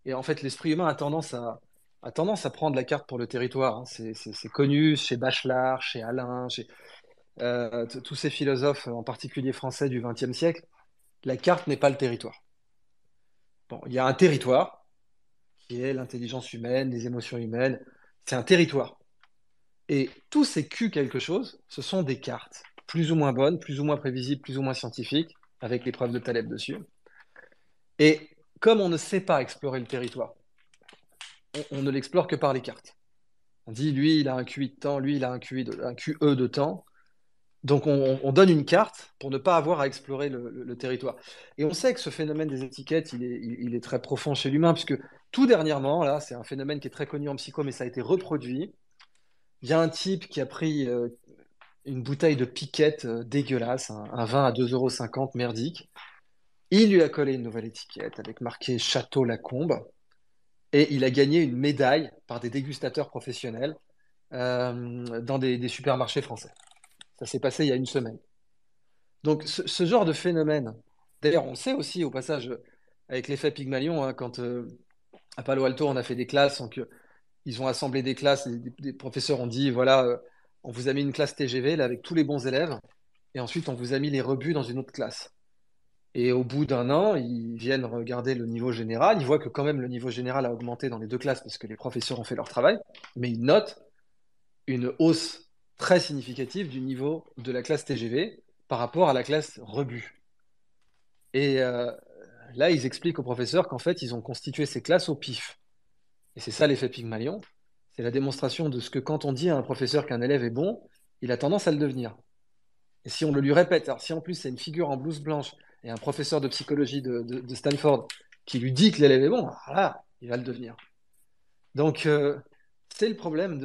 Et en fait, l'esprit humain a tendance à prendre la carte pour le territoire. Hein. C'est connu chez Bachelard, chez Alain, chez tous ces philosophes, en particulier français du XXe siècle. La carte n'est pas le territoire. Bon, il y a un territoire qui est l'intelligence humaine, les émotions humaines. C'est un territoire. Et tous ces Q quelque chose, ce sont des cartes, plus ou moins bonnes, plus ou moins prévisibles, plus ou moins scientifiques, avec les preuves de Taleb dessus. Et comme on ne sait pas explorer le territoire, on ne l'explore que par les cartes. On dit, lui, il a un QI de temps, lui, il a un QE de temps. Donc on donne une carte pour ne pas avoir à explorer le territoire. Et on sait que ce phénomène des étiquettes, il est très profond chez l'humain, puisque tout dernièrement, là, c'est un phénomène qui est très connu en psycho, mais ça a été reproduit. Il y a un type qui a pris une bouteille de piquette dégueulasse, un vin à 2,50 € merdique. Il lui a collé une nouvelle étiquette avec marqué Château Lacombe et il a gagné une médaille par des dégustateurs professionnels dans des supermarchés français. Ça s'est passé il y a une semaine. Donc ce genre de phénomène, d'ailleurs on sait aussi au passage avec l'effet Pygmalion, hein, quand à Palo Alto on a fait des classes, donc, ils ont assemblé des classes, des professeurs ont dit voilà, on vous a mis une classe TGV là, avec tous les bons élèves et ensuite on vous a mis les rebuts dans une autre classe. Et au bout d'un an, ils viennent regarder le niveau général. Ils voient que quand même le niveau général a augmenté dans les deux classes parce que les professeurs ont fait leur travail. Mais ils notent une hausse très significative du niveau de la classe TGV par rapport à la classe rebut. Et là, ils expliquent aux professeurs qu'en fait, ils ont constitué ces classes au pif. Et c'est ça l'effet Pygmalion. C'est la démonstration de ce que quand on dit à un professeur qu'un élève est bon, il a tendance à le devenir. Et si on le lui répète, alors si en plus c'est une figure en blouse blanche et un professeur de psychologie de Stanford qui lui dit que l'élève est bon, voilà, il va le devenir. Donc c'est le problème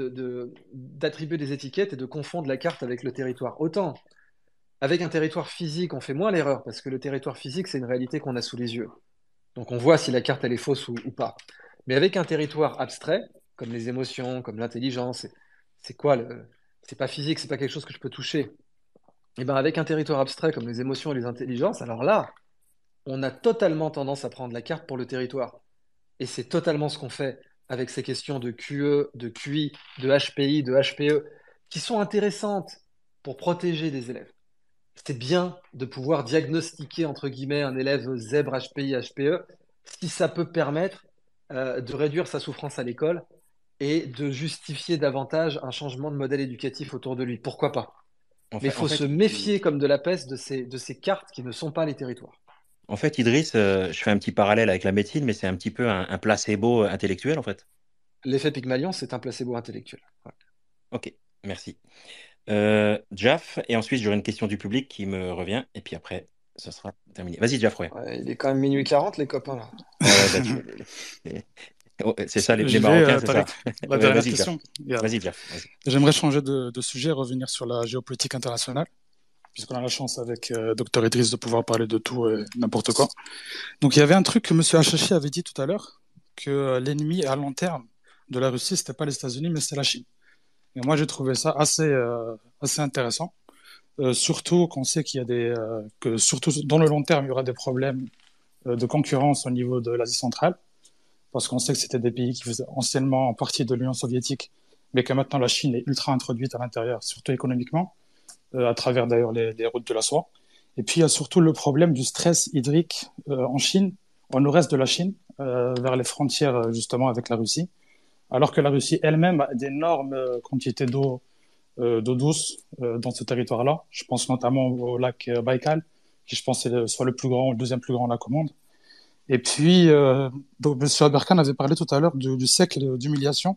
d'attribuer des étiquettes et de confondre la carte avec le territoire. Autant avec un territoire physique, on fait moins l'erreur parce que le territoire physique, c'est une réalité qu'on a sous les yeux. Donc on voit si la carte elle est fausse ou pas. Mais avec un territoire abstrait, comme les émotions, comme l'intelligence, c'est quoi c'est pas physique, c'est pas quelque chose que je peux toucher. Et ben avec un territoire abstrait comme les émotions et les intelligences, alors là, on a totalement tendance à prendre la carte pour le territoire. Et c'est totalement ce qu'on fait avec ces questions de QE, de QI, de HPI, de HPE, qui sont intéressantes pour protéger des élèves. C'est bien de pouvoir diagnostiquer, entre guillemets, un élève zèbre HPI, HPE, si ça peut permettre de réduire sa souffrance à l'école et de justifier davantage un changement de modèle éducatif autour de lui. Pourquoi pas? Mais il faut se méfier comme de la peste de ces cartes qui ne sont pas les territoires. En fait, Idriss, je fais un petit parallèle avec la médecine, mais c'est un petit peu un placebo intellectuel, en fait. L'effet Pygmalion, c'est un placebo intellectuel. Ouais. Ok, merci. Jaf, et ensuite j'aurai une question du public qui me revient, et puis après, ce sera terminé. Vas-y, Jaf, ouais. Ouais, il est quand même minuit 40, les copains, là. C'est ça, les J'y Marocains, vais, c'est ça. Tariq. La dernière Vas-y, Jaf. question. Vas-y, Jaf. Vas-y. J'aimerais changer de sujet, revenir sur la géopolitique internationale, puisqu'on a la chance avec Dr Idriss de pouvoir parler de tout et n'importe quoi. Donc il y avait un truc que M. Hachachi avait dit tout à l'heure, que l'ennemi à long terme de la Russie, c'était pas les États-Unis, mais c'était la Chine. Et moi, j'ai trouvé ça assez intéressant, surtout qu'on sait qu'il y a que surtout dans le long terme, il y aura des problèmes de concurrence au niveau de l'Asie centrale, parce qu'on sait que c'était des pays qui faisaient anciennement partie de l'Union soviétique, mais que maintenant la Chine est ultra introduite à l'intérieur, surtout économiquement, à travers d'ailleurs les routes de la soie. Et puis il y a surtout le problème du stress hydrique en Chine, au nord-est de la Chine, vers les frontières justement avec la Russie, alors que la Russie elle-même a d'énormes quantités d'eau douce dans ce territoire-là. Je pense notamment au lac Baïkal, qui je pense est soit le plus grand ou le deuxième plus grand lac au monde. Et puis, donc, M. Aberkan avait parlé tout à l'heure du siècle d'humiliation.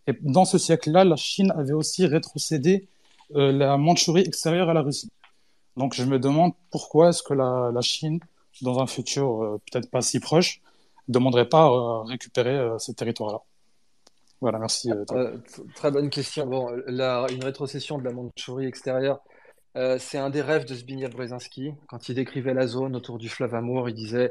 Et dans ce siècle-là, la Chine avait aussi rétrocédé la Mandchourie extérieure à la Russie. Donc, je me demande pourquoi est-ce que la Chine, dans un futur peut-être pas si proche, ne demanderait pas à récupérer ce territoire-là. Voilà, merci. Très bonne question. Bon, une rétrocession de la Mandchourie extérieure, c'est un des rêves de Zbigniew Brzezinski. Quand il décrivait la zone autour du fleuve Amour, il disait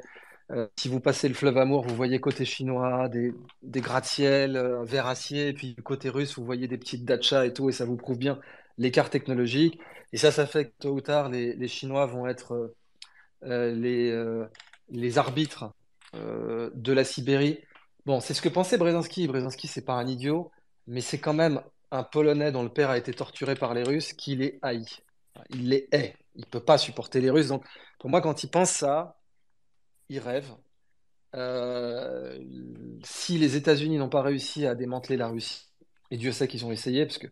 si vous passez le fleuve Amour, vous voyez côté chinois des gratte-ciel vert acier, et puis du côté russe, vous voyez des petites dachas et tout, et ça vous prouve bien l'écart technologique. Et ça fait que tôt ou tard, les Chinois vont être les arbitres de la Sibérie. Bon, c'est ce que pensait Brzezinski. Brzezinski, c'est pas un idiot, mais c'est quand même un Polonais dont le père a été torturé par les Russes qui les haït. Il les hait. Il peut pas supporter les Russes. Donc, pour moi, quand il pense ça, il rêve. Si les États-Unis n'ont pas réussi à démanteler la Russie, et Dieu sait qu'ils ont essayé, parce que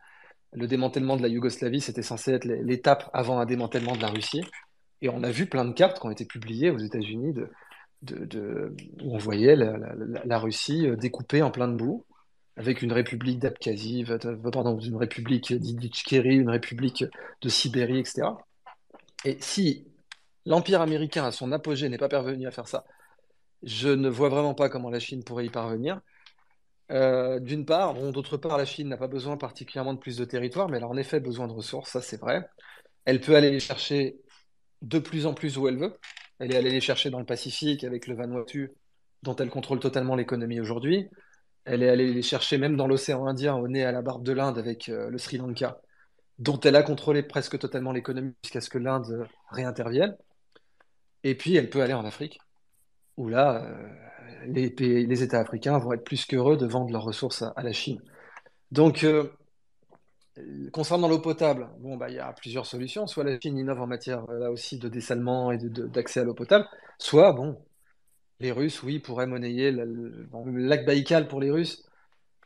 le démantèlement de la Yougoslavie, c'était censé être l'étape avant un démantèlement de la Russie. Et on a vu plein de cartes qui ont été publiées aux États-Unis où on voyait la Russie découpée en plein de bouts, avec une république d'Abkhazie, pardon, une république d'Itchkérie, une république de Sibérie, etc. Et si l'Empire américain, à son apogée, n'est pas parvenu à faire ça, Je ne vois vraiment pas comment la Chine pourrait y parvenir. D'une part, bon, d'autre part, la Chine n'a pas besoin particulièrement de plus de territoire, mais elle a en effet besoin de ressources, ça c'est vrai. Elle peut aller les chercher de plus en plus où elle veut. Elle est allée les chercher dans le Pacifique avec le Vanuatu, dont elle contrôle totalement l'économie aujourd'hui. Elle est allée les chercher même dans l'océan Indien, au nez à la barbe de l'Inde, avec le Sri Lanka, dont elle a contrôlé presque totalement l'économie jusqu'à ce que l'Inde réintervienne. Et puis, elle peut aller en Afrique, où là, les États africains vont être plus qu'heureux de vendre leurs ressources à la Chine. Donc, concernant l'eau potable, bon, bah, il y a plusieurs solutions. Soit la Chine innove en matière, là aussi, de dessalement et d'accès à l'eau potable, soit, bon, les Russes, oui, pourraient monnayer bon, le lac Baïkal pour les Russes.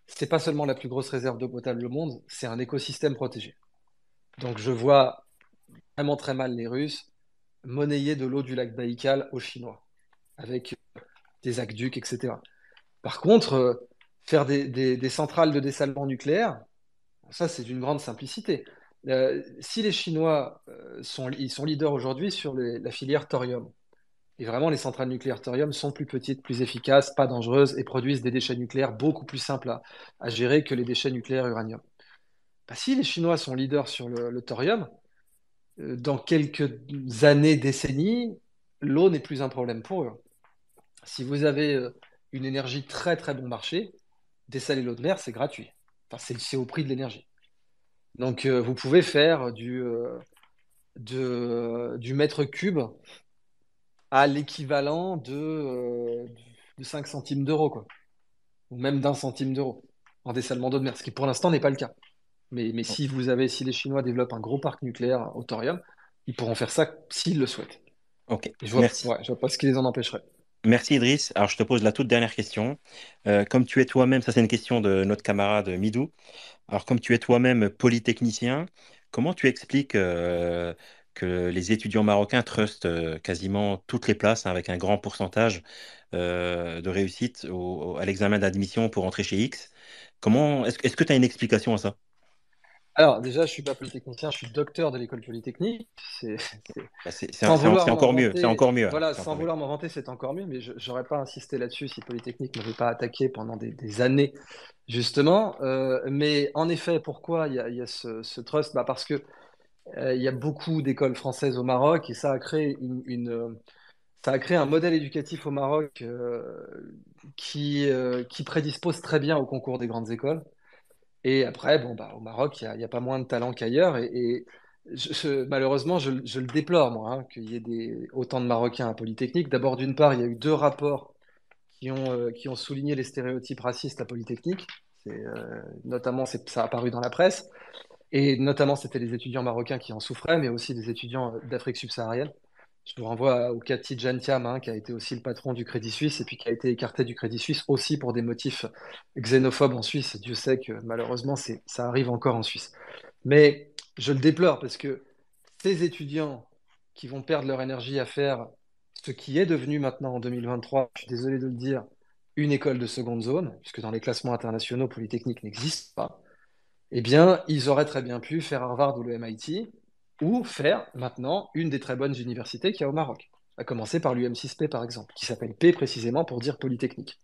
C'est pas seulement la plus grosse réserve d'eau potable au monde, c'est un écosystème protégé. Donc je vois vraiment très mal les Russes monnayer de l'eau du lac Baïkal aux Chinois, avec des aqueducs, etc. Par contre, faire des centrales de dessalement nucléaire, ça c'est d'une grande simplicité. Si les Chinois ils sont leaders aujourd'hui sur la filière thorium, et vraiment les centrales nucléaires thorium sont plus petites, plus efficaces, pas dangereuses et produisent des déchets nucléaires beaucoup plus simples à gérer que les déchets nucléaires uranium. Bah, si les Chinois sont leaders sur le thorium, dans quelques années, décennies, l'eau n'est plus un problème pour eux. Si vous avez une énergie très très bon marché, dessaler l'eau de mer, c'est gratuit. Enfin, c'est au prix de l'énergie. Donc vous pouvez faire du mètre cube à l'équivalent de 5 centimes d'euros, quoi. Ou même d'un centime d'euro en dessalement d'eau de mer, ce qui pour l'instant n'est pas le cas. Mais si les Chinois développent un gros parc nucléaire au thorium, ils pourront faire ça s'ils le souhaitent. Ok, Et merci. je vois pas ce qui les en empêcherait. Merci Idriss. Alors je te pose la toute dernière question. Comme tu es toi-même, ça c'est une question de notre camarade Midou. Alors comme tu es toi-même polytechnicien, comment tu expliques que les étudiants marocains trustent quasiment toutes les places, hein, avec un grand pourcentage de réussite à l'examen d'admission pour entrer chez X? Est-ce que tu as une explication à ça? Alors déjà, je suis pas polytechnicien, je suis docteur de l'école polytechnique. C'est, c'est- Bah, Sans vouloir c'est m'en encore mieux. C'est vanter, encore mieux alors. voilà, C'est sans encore mieux. vouloir m'en vanter, c'est encore mieux, mais je n'aurais pas insisté là-dessus si Polytechnique ne m'avait pas attaqué pendant des années, justement. Mais en effet, pourquoi il y a ce trust? Bah parce que il y a beaucoup d'écoles françaises au Maroc et ça a créé ça a créé un modèle éducatif au Maroc qui prédispose très bien au concours des grandes écoles. Et après, bon, bah, au Maroc, il y a pas moins de talent qu'ailleurs. Et malheureusement, je le déplore, moi, hein, qu'il y ait autant de Marocains à Polytechnique. D'abord, d'une part, il y a eu deux rapports qui ont souligné les stéréotypes racistes à Polytechnique. Notamment, ça a apparu dans la presse. Et notamment, c'était les étudiants marocains qui en souffraient, mais aussi des étudiants d'Afrique subsaharienne. Je vous renvoie au cas de Tidjane Thiam, hein, qui a été aussi le patron du Crédit Suisse et puis qui a été écarté du Crédit Suisse aussi pour des motifs xénophobes en Suisse. Dieu sait que malheureusement, ça arrive encore en Suisse. Mais je le déplore parce que ces étudiants qui vont perdre leur énergie à faire ce qui est devenu maintenant en 2023, je suis désolé de le dire, une école de seconde zone, puisque dans les classements internationaux, Polytechnique n'existe pas, eh bien, ils auraient très bien pu faire Harvard ou le MIT, ou faire maintenant une des très bonnes universités qu'il y a au Maroc, à commencer par l'UM6P par exemple, qui s'appelle P précisément pour dire Polytechnique,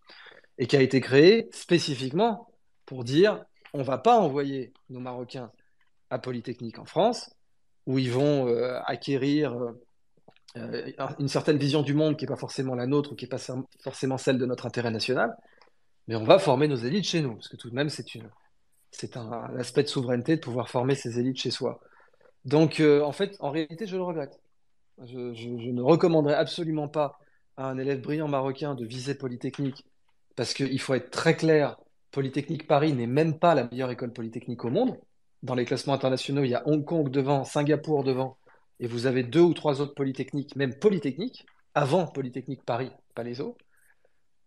et qui a été créée spécifiquement pour dire on ne va pas envoyer nos Marocains à Polytechnique en France, où ils vont acquérir une certaine vision du monde qui n'est pas forcément la nôtre, ou qui n'est pas forcément celle de notre intérêt national, mais on va former nos élites chez nous, parce que tout de même, c'est un aspect de souveraineté de pouvoir former ses élites chez soi. Donc, en fait, en réalité, je le regrette. Je ne recommanderais absolument pas à un élève brillant marocain de viser Polytechnique, parce qu'il faut être très clair, Polytechnique Paris n'est même pas la meilleure école polytechnique au monde. Dans les classements internationaux, il y a Hong Kong devant, Singapour devant, et vous avez deux ou trois autres polytechniques, même polytechniques, avant Polytechnique Paris, pas les autres.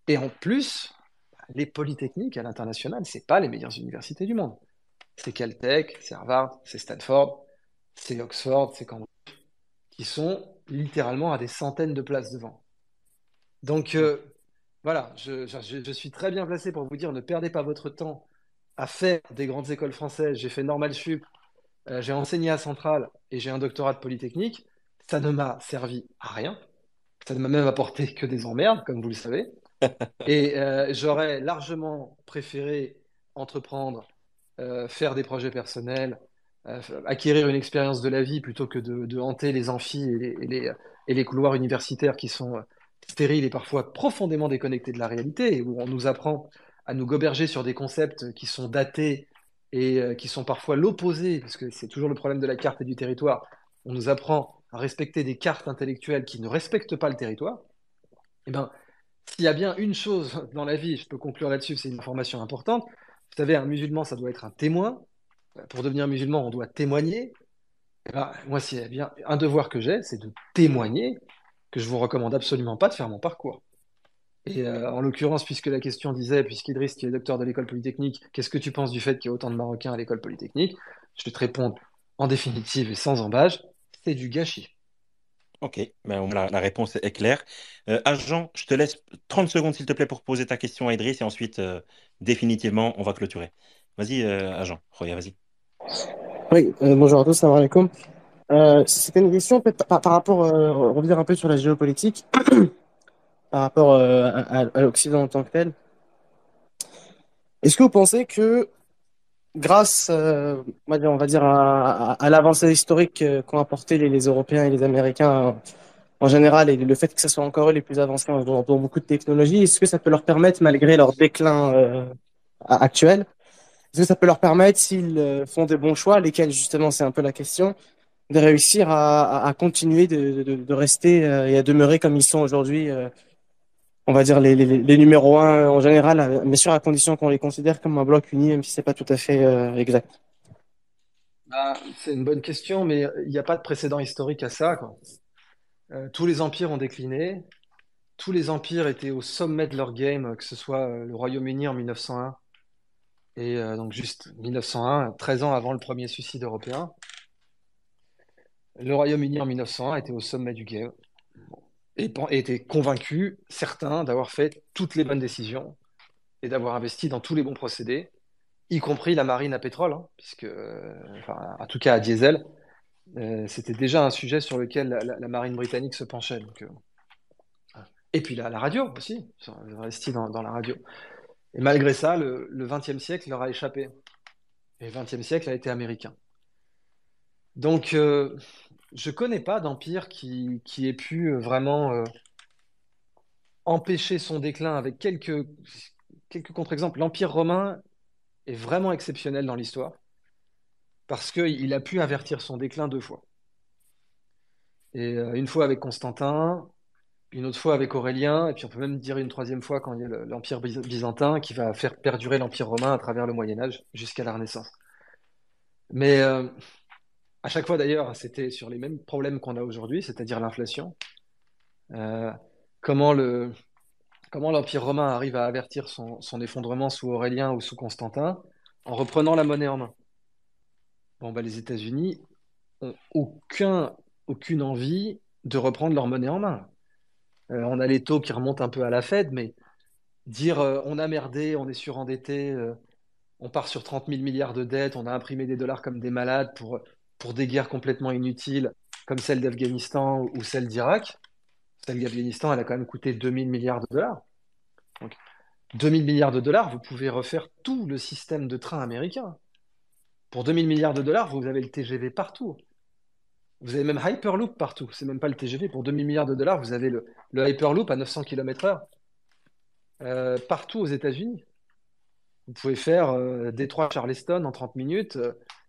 Et en plus, les polytechniques à l'international, c'est pas les meilleures universités du monde. C'est Caltech, c'est Harvard, c'est Stanford, c'est Oxford, c'est Cambridge, qui sont littéralement à des centaines de places devant. Donc voilà, je suis très bien placé pour vous dire ne perdez pas votre temps à faire des grandes écoles françaises. J'ai fait Normal Sup, j'ai enseigné à Centrale et j'ai un doctorat de Polytechnique. Ça ne m'a servi à rien. Ça ne m'a même apporté que des emmerdes, comme vous le savez. Et j'aurais largement préféré entreprendre, faire des projets personnels, acquérir une expérience de la vie plutôt que de hanter les amphis et les couloirs universitaires qui sont stériles et parfois profondément déconnectés de la réalité, et où on nous apprend à nous goberger sur des concepts qui sont datés et qui sont parfois l'opposé, parce que c'est toujours le problème de la carte et du territoire. On nous apprend à respecter des cartes intellectuelles qui ne respectent pas le territoire. Eh ben, s'il y a bien une chose dans la vie, je peux conclure là-dessus, c'est une information importante. Vous savez, un musulman, ça doit être un témoin. Pour devenir musulman, on doit témoigner. Eh ben, moi, s'il y a bien un devoir que j'ai, c'est de témoigner, que je vous recommande absolument pas de faire mon parcours. Et en l'occurrence, puisque la question disait, puisqu'Idriss, qui est docteur de l'école polytechnique, qu'est-ce que tu penses du fait qu'il y ait autant de Marocains à l'école polytechnique? Je vais te répondre en définitive et sans embâche, c'est du gâchis. Ok, ben, la réponse est claire. Agent, je te laisse 30 secondes, s'il te plaît, pour poser ta question à Idriss et ensuite, définitivement, on va clôturer. Vas-y, Agent. Roya, vas-y. Oui, bonjour à tous, salam alaikum. C'était une question peut-être par rapport, revenir un peu sur la géopolitique, par rapport à l'Occident en tant que tel. Est-ce que vous pensez que grâce, on va dire à l'avancée historique qu'ont apporté les Européens et les Américains en général, et le fait que ce soit encore eux les plus avancés dans beaucoup de technologies, est-ce que ça peut leur permettre, malgré leur déclin actuel, est-ce que ça peut leur permettre, s'ils font des bons choix, lesquels justement c'est un peu la question, de réussir à continuer de rester et à demeurer comme ils sont aujourd'hui, on va dire les numéros un en général, bien sûr à condition qu'on les considère comme un bloc uni, même si c'est pas tout à fait exact. Ah, c'est une bonne question, mais il n'y a pas de précédent historique à ça, quoi. Tous les empires ont décliné, tous les empires étaient au sommet de leur game, que ce soit le Royaume-Uni en 1901, et donc juste 1901, 13 ans avant le premier suicide européen. Le Royaume-Uni en 1901 était au sommet du game et était convaincu, certains, d'avoir fait toutes les bonnes décisions et d'avoir investi dans tous les bons procédés, y compris la marine à pétrole, hein, puisque, enfin, en tout cas à diesel, c'était déjà un sujet sur lequel la marine britannique se penchait. Donc, et puis la radio aussi, ils ont investi dans la radio. Et malgré ça, le XXe siècle leur a échappé. Et le XXe siècle a été américain. Donc, je connais pas d'empire qui ait pu vraiment empêcher son déclin avec quelques contre-exemples. L'Empire romain est vraiment exceptionnel dans l'histoire parce qu'il a pu avertir son déclin 2 fois. Et une fois avec Constantin, une autre fois avec Aurélien, et puis on peut même dire une troisième fois quand il y a l'Empire byzantin qui va faire perdurer l'Empire romain à travers le Moyen Âge jusqu'à la Renaissance. Mais à chaque fois d'ailleurs, c'était sur les mêmes problèmes qu'on a aujourd'hui, c'est-à-dire l'inflation. Euh, comment l'Empire romain arrive à avertir son effondrement sous Aurélien ou sous Constantin en reprenant la monnaie en main. Bon, bah, les États-Unis ont aucune envie de reprendre leur monnaie en main. On a les taux qui remontent un peu à la Fed, mais dire on a merdé, on est surendetté, on part sur 30 000 milliards de dettes, on a imprimé des dollars comme des malades pour des guerres complètement inutiles, comme celle d'Afghanistan ou celle d'Irak. Celle d'Afghanistan, elle a quand même coûté 2 000 milliards de dollars. Donc, 2 000 milliards de dollars, vous pouvez refaire tout le système de train américain. Pour 2 000 milliards de dollars, vous avez le TGV partout. Vous avez même Hyperloop partout. C'est même pas le TGV. Pour 2 000 milliards de dollars, vous avez le Hyperloop à 900 km/h partout aux États-Unis. Vous pouvez faire Détroit-Charleston en 30 minutes,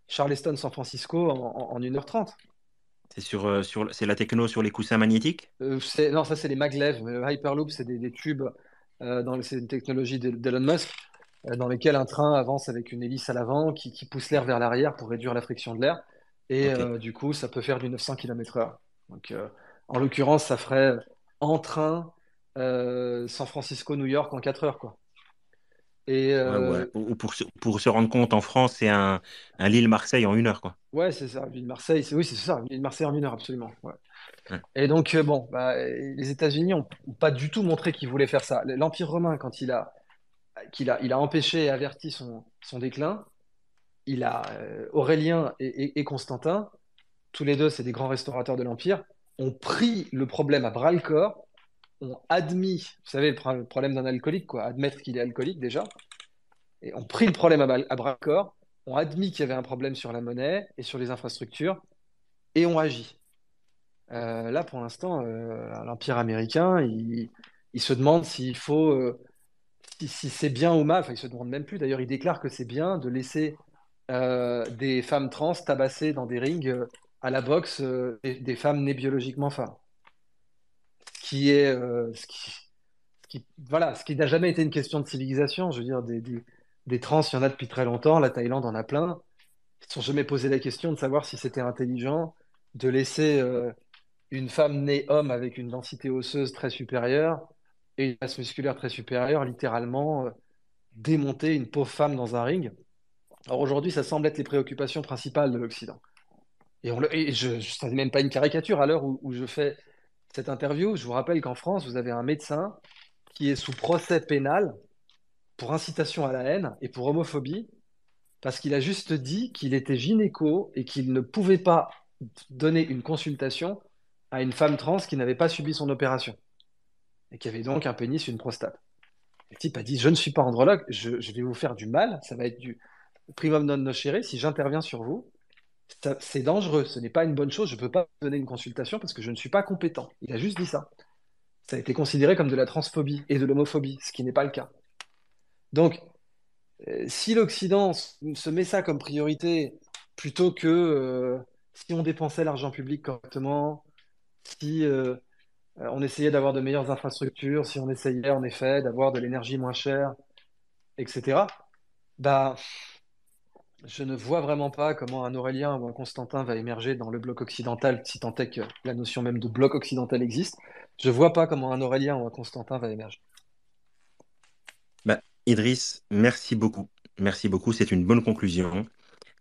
Charleston-San Francisco en 1h30. C'est la techno sur les coussins magnétiques? Non, ça, c'est les maglev. Le Hyperloop, c'est des tubes. C'est une technologie d'Elon Musk dans lesquels un train avance avec une hélice à l'avant qui pousse l'air vers l'arrière pour réduire la friction de l'air. Et Ok. du coup, ça peut faire du 900 km/h. Donc, en l'occurrence, ça ferait en train San Francisco-New York en 4 heures, quoi. Et Ouais, ouais. Ou pour se rendre compte, en France, c'est un Lille-Marseille en 1 heure, quoi. ouais, c'est ça. Ville-Marseille, oui, c'est ça. Ville-Marseille en 1 heure, absolument. Ouais. Ouais. Et donc, bon, bah, les États-Unis n'ont pas du tout montré qu'ils voulaient faire ça. L'Empire romain, quand il a empêché et averti son déclin, il a Aurélien et Constantin, tous les deux, c'est des grands restaurateurs de l'Empire, ont pris le problème à bras-le-corps ont admis, vous savez, le problème d'un alcoolique, quoi, admettre qu'il est alcoolique déjà, et ont pris le problème à bras-le-corps, ont admis qu'il y avait un problème sur la monnaie et sur les infrastructures, et ont agi. Là, pour l'instant, l'Empire américain, il se demande s'il faut, si c'est bien ou mal, enfin, il se demande même plus, d'ailleurs, il déclare que c'est bien de laisser des femmes trans tabasser dans des rings à la boxe des femmes nées biologiquement femmes. Ce qui est, voilà, ce qui n'a jamais été une question de civilisation. Je veux dire, des trans, il y en a depuis très longtemps. La Thaïlande en a plein. Ils ne se sont jamais posé la question de savoir si c'était intelligent de laisser une femme née homme avec une densité osseuse très supérieure et une masse musculaire très supérieure, littéralement démonter une pauvre femme dans un ring. Alors aujourd'hui, ça semble être les préoccupations principales de l'Occident. Ça n'est même pas une caricature à l'heure où je fais cette interview. Je vous rappelle qu'en France, vous avez un médecin qui est sous procès pénal pour incitation à la haine et pour homophobie, parce qu'il a juste dit qu'il était gynéco et qu'il ne pouvait pas donner une consultation à une femme trans qui n'avait pas subi son opération et qui avait donc un pénis, une prostate. Le type a dit, je ne suis pas andrologue, je vais vous faire du mal, ça va être du primum non nocere si j'interviens sur vous. C'est dangereux, ce n'est pas une bonne chose, je ne peux pas vous donner une consultation parce que je ne suis pas compétent. Il a juste dit ça. Ça a été considéré comme de la transphobie et de l'homophobie, ce qui n'est pas le cas. Donc, si l'Occident se met ça comme priorité, plutôt que si on dépensait l'argent public correctement, si on essayait d'avoir de meilleures infrastructures, si on essayait en effet d'avoir de l'énergie moins chère, etc., bah, je ne vois vraiment pas comment un Aurélien ou un Constantin va émerger dans le bloc occidental, si tant est que la notion même de bloc occidental existe. Je ne vois pas comment un Aurélien ou un Constantin va émerger. Bah, Idriss, merci beaucoup. Merci beaucoup, c'est une bonne conclusion.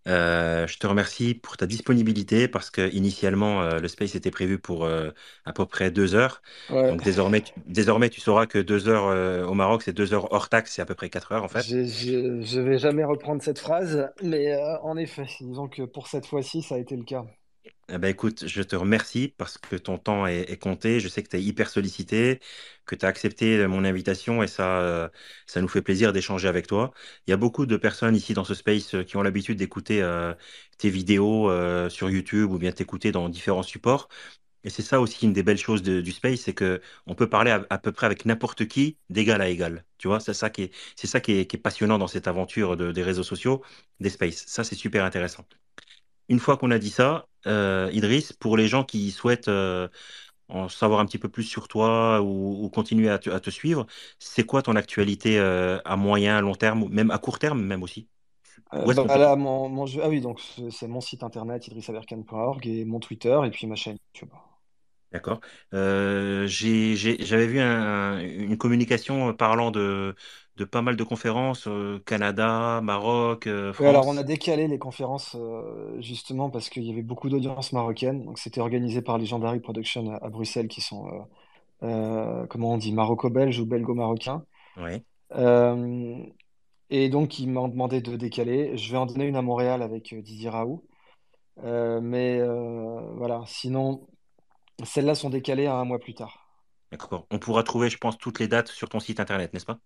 Je te remercie pour ta disponibilité parce que initialement le space était prévu pour à peu près 2 heures. Ouais. Donc désormais tu sauras que 2 heures au Maroc, c'est 2 heures hors taxe, c'est à peu près 4 heures en fait. Je vais jamais reprendre cette phrase, mais en effet, disons que pour cette fois-ci, ça a été le cas. Eh ben, écoute, je te remercie parce que ton temps est compté. Je sais que tu es hyper sollicité, que tu as accepté mon invitation et ça nous fait plaisir d'échanger avec toi. Il y a beaucoup de personnes ici dans ce space qui ont l'habitude d'écouter tes vidéos sur YouTube ou bien t'écouter dans différents supports. Et c'est ça aussi une des belles choses du space, c'est que on peut parler à peu près avec n'importe qui d'égal à égal. Tu vois, c'est ça qui est passionnant dans cette aventure des réseaux sociaux, des spaces. Ça, c'est super intéressant. Une fois qu'on a dit ça, Idriss, pour les gens qui souhaitent en savoir un petit peu plus sur toi ou continuer à te suivre, c'est quoi ton actualité à moyen, long terme, ou même à court terme, même aussi? Où est-ce qu'on peut... Là, ah oui, donc c'est mon site internet idrissaverkan.org et mon Twitter et puis ma chaîne YouTube. D'accord. J'avais vu une communication parlant de pas mal de conférences, Canada, Maroc, Oui, alors on a France. décalé les conférences justement parce qu'il y avait beaucoup d'audiences marocaines. Donc c'était organisé par Legendary Production à Bruxelles qui sont, comment on dit, maroco-belges ou belgo-marocains. Ouais. Euh, et donc ils m'ont demandé de décaler. Je vais en donner une à Montréal avec Didier Raoult. Mais voilà, sinon celles-là sont décalées à un mois plus tard. D'accord. On pourra trouver, je pense, toutes les dates sur ton site internet, n'est-ce pas?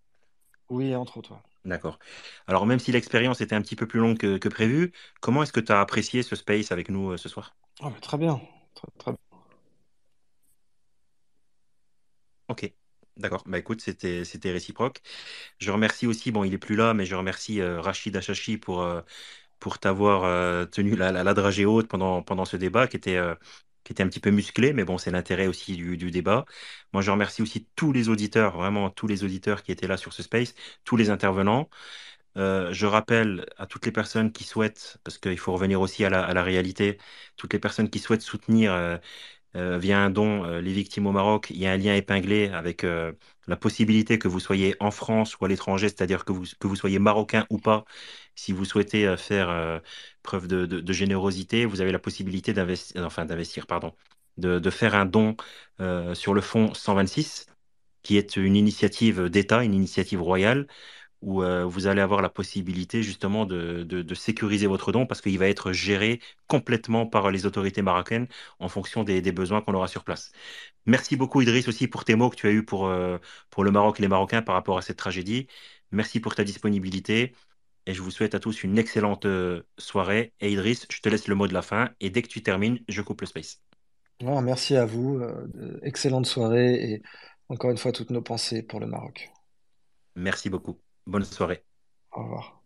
Oui, entre autres. Ouais. D'accord. Alors, même si l'expérience était un petit peu plus longue que prévu, comment est-ce que tu as apprécié ce space avec nous ce soir? Oh, mais très bien. Très bien. Ok. D'accord. Bah écoute, c'était réciproque. Je remercie aussi, bon, il est plus là, mais je remercie Rachid Achachi pour t'avoir tenu la dragée haute pendant ce débat qui était un petit peu musclé, mais bon, c'est l'intérêt aussi du débat. Moi, je remercie aussi tous les auditeurs, vraiment tous les auditeurs qui étaient là sur ce space, tous les intervenants. Je rappelle à toutes les personnes qui souhaitent, parce qu'il faut revenir aussi à la réalité, toutes les personnes qui souhaitent soutenir via un don les victimes au Maroc, il y a un lien épinglé avec la possibilité que vous soyez en France ou à l'étranger, c'est-à-dire que vous soyez marocain ou pas. Si vous souhaitez faire preuve de générosité, vous avez la possibilité d'investir, pardon, de faire un don sur le fonds 126, qui est une initiative d'État, une initiative royale où vous allez avoir la possibilité justement de sécuriser votre don parce qu'il va être géré complètement par les autorités marocaines en fonction des besoins qu'on aura sur place. Merci beaucoup Idriss aussi pour tes mots que tu as eus pour le Maroc et les Marocains par rapport à cette tragédie. Merci pour ta disponibilité et je vous souhaite à tous une excellente soirée. Et Idriss, je te laisse le mot de la fin et dès que tu termines, je coupe le space. Non, merci à vous. Excellente soirée et encore une fois, toutes nos pensées pour le Maroc. Merci beaucoup. Bonne soirée. Au revoir.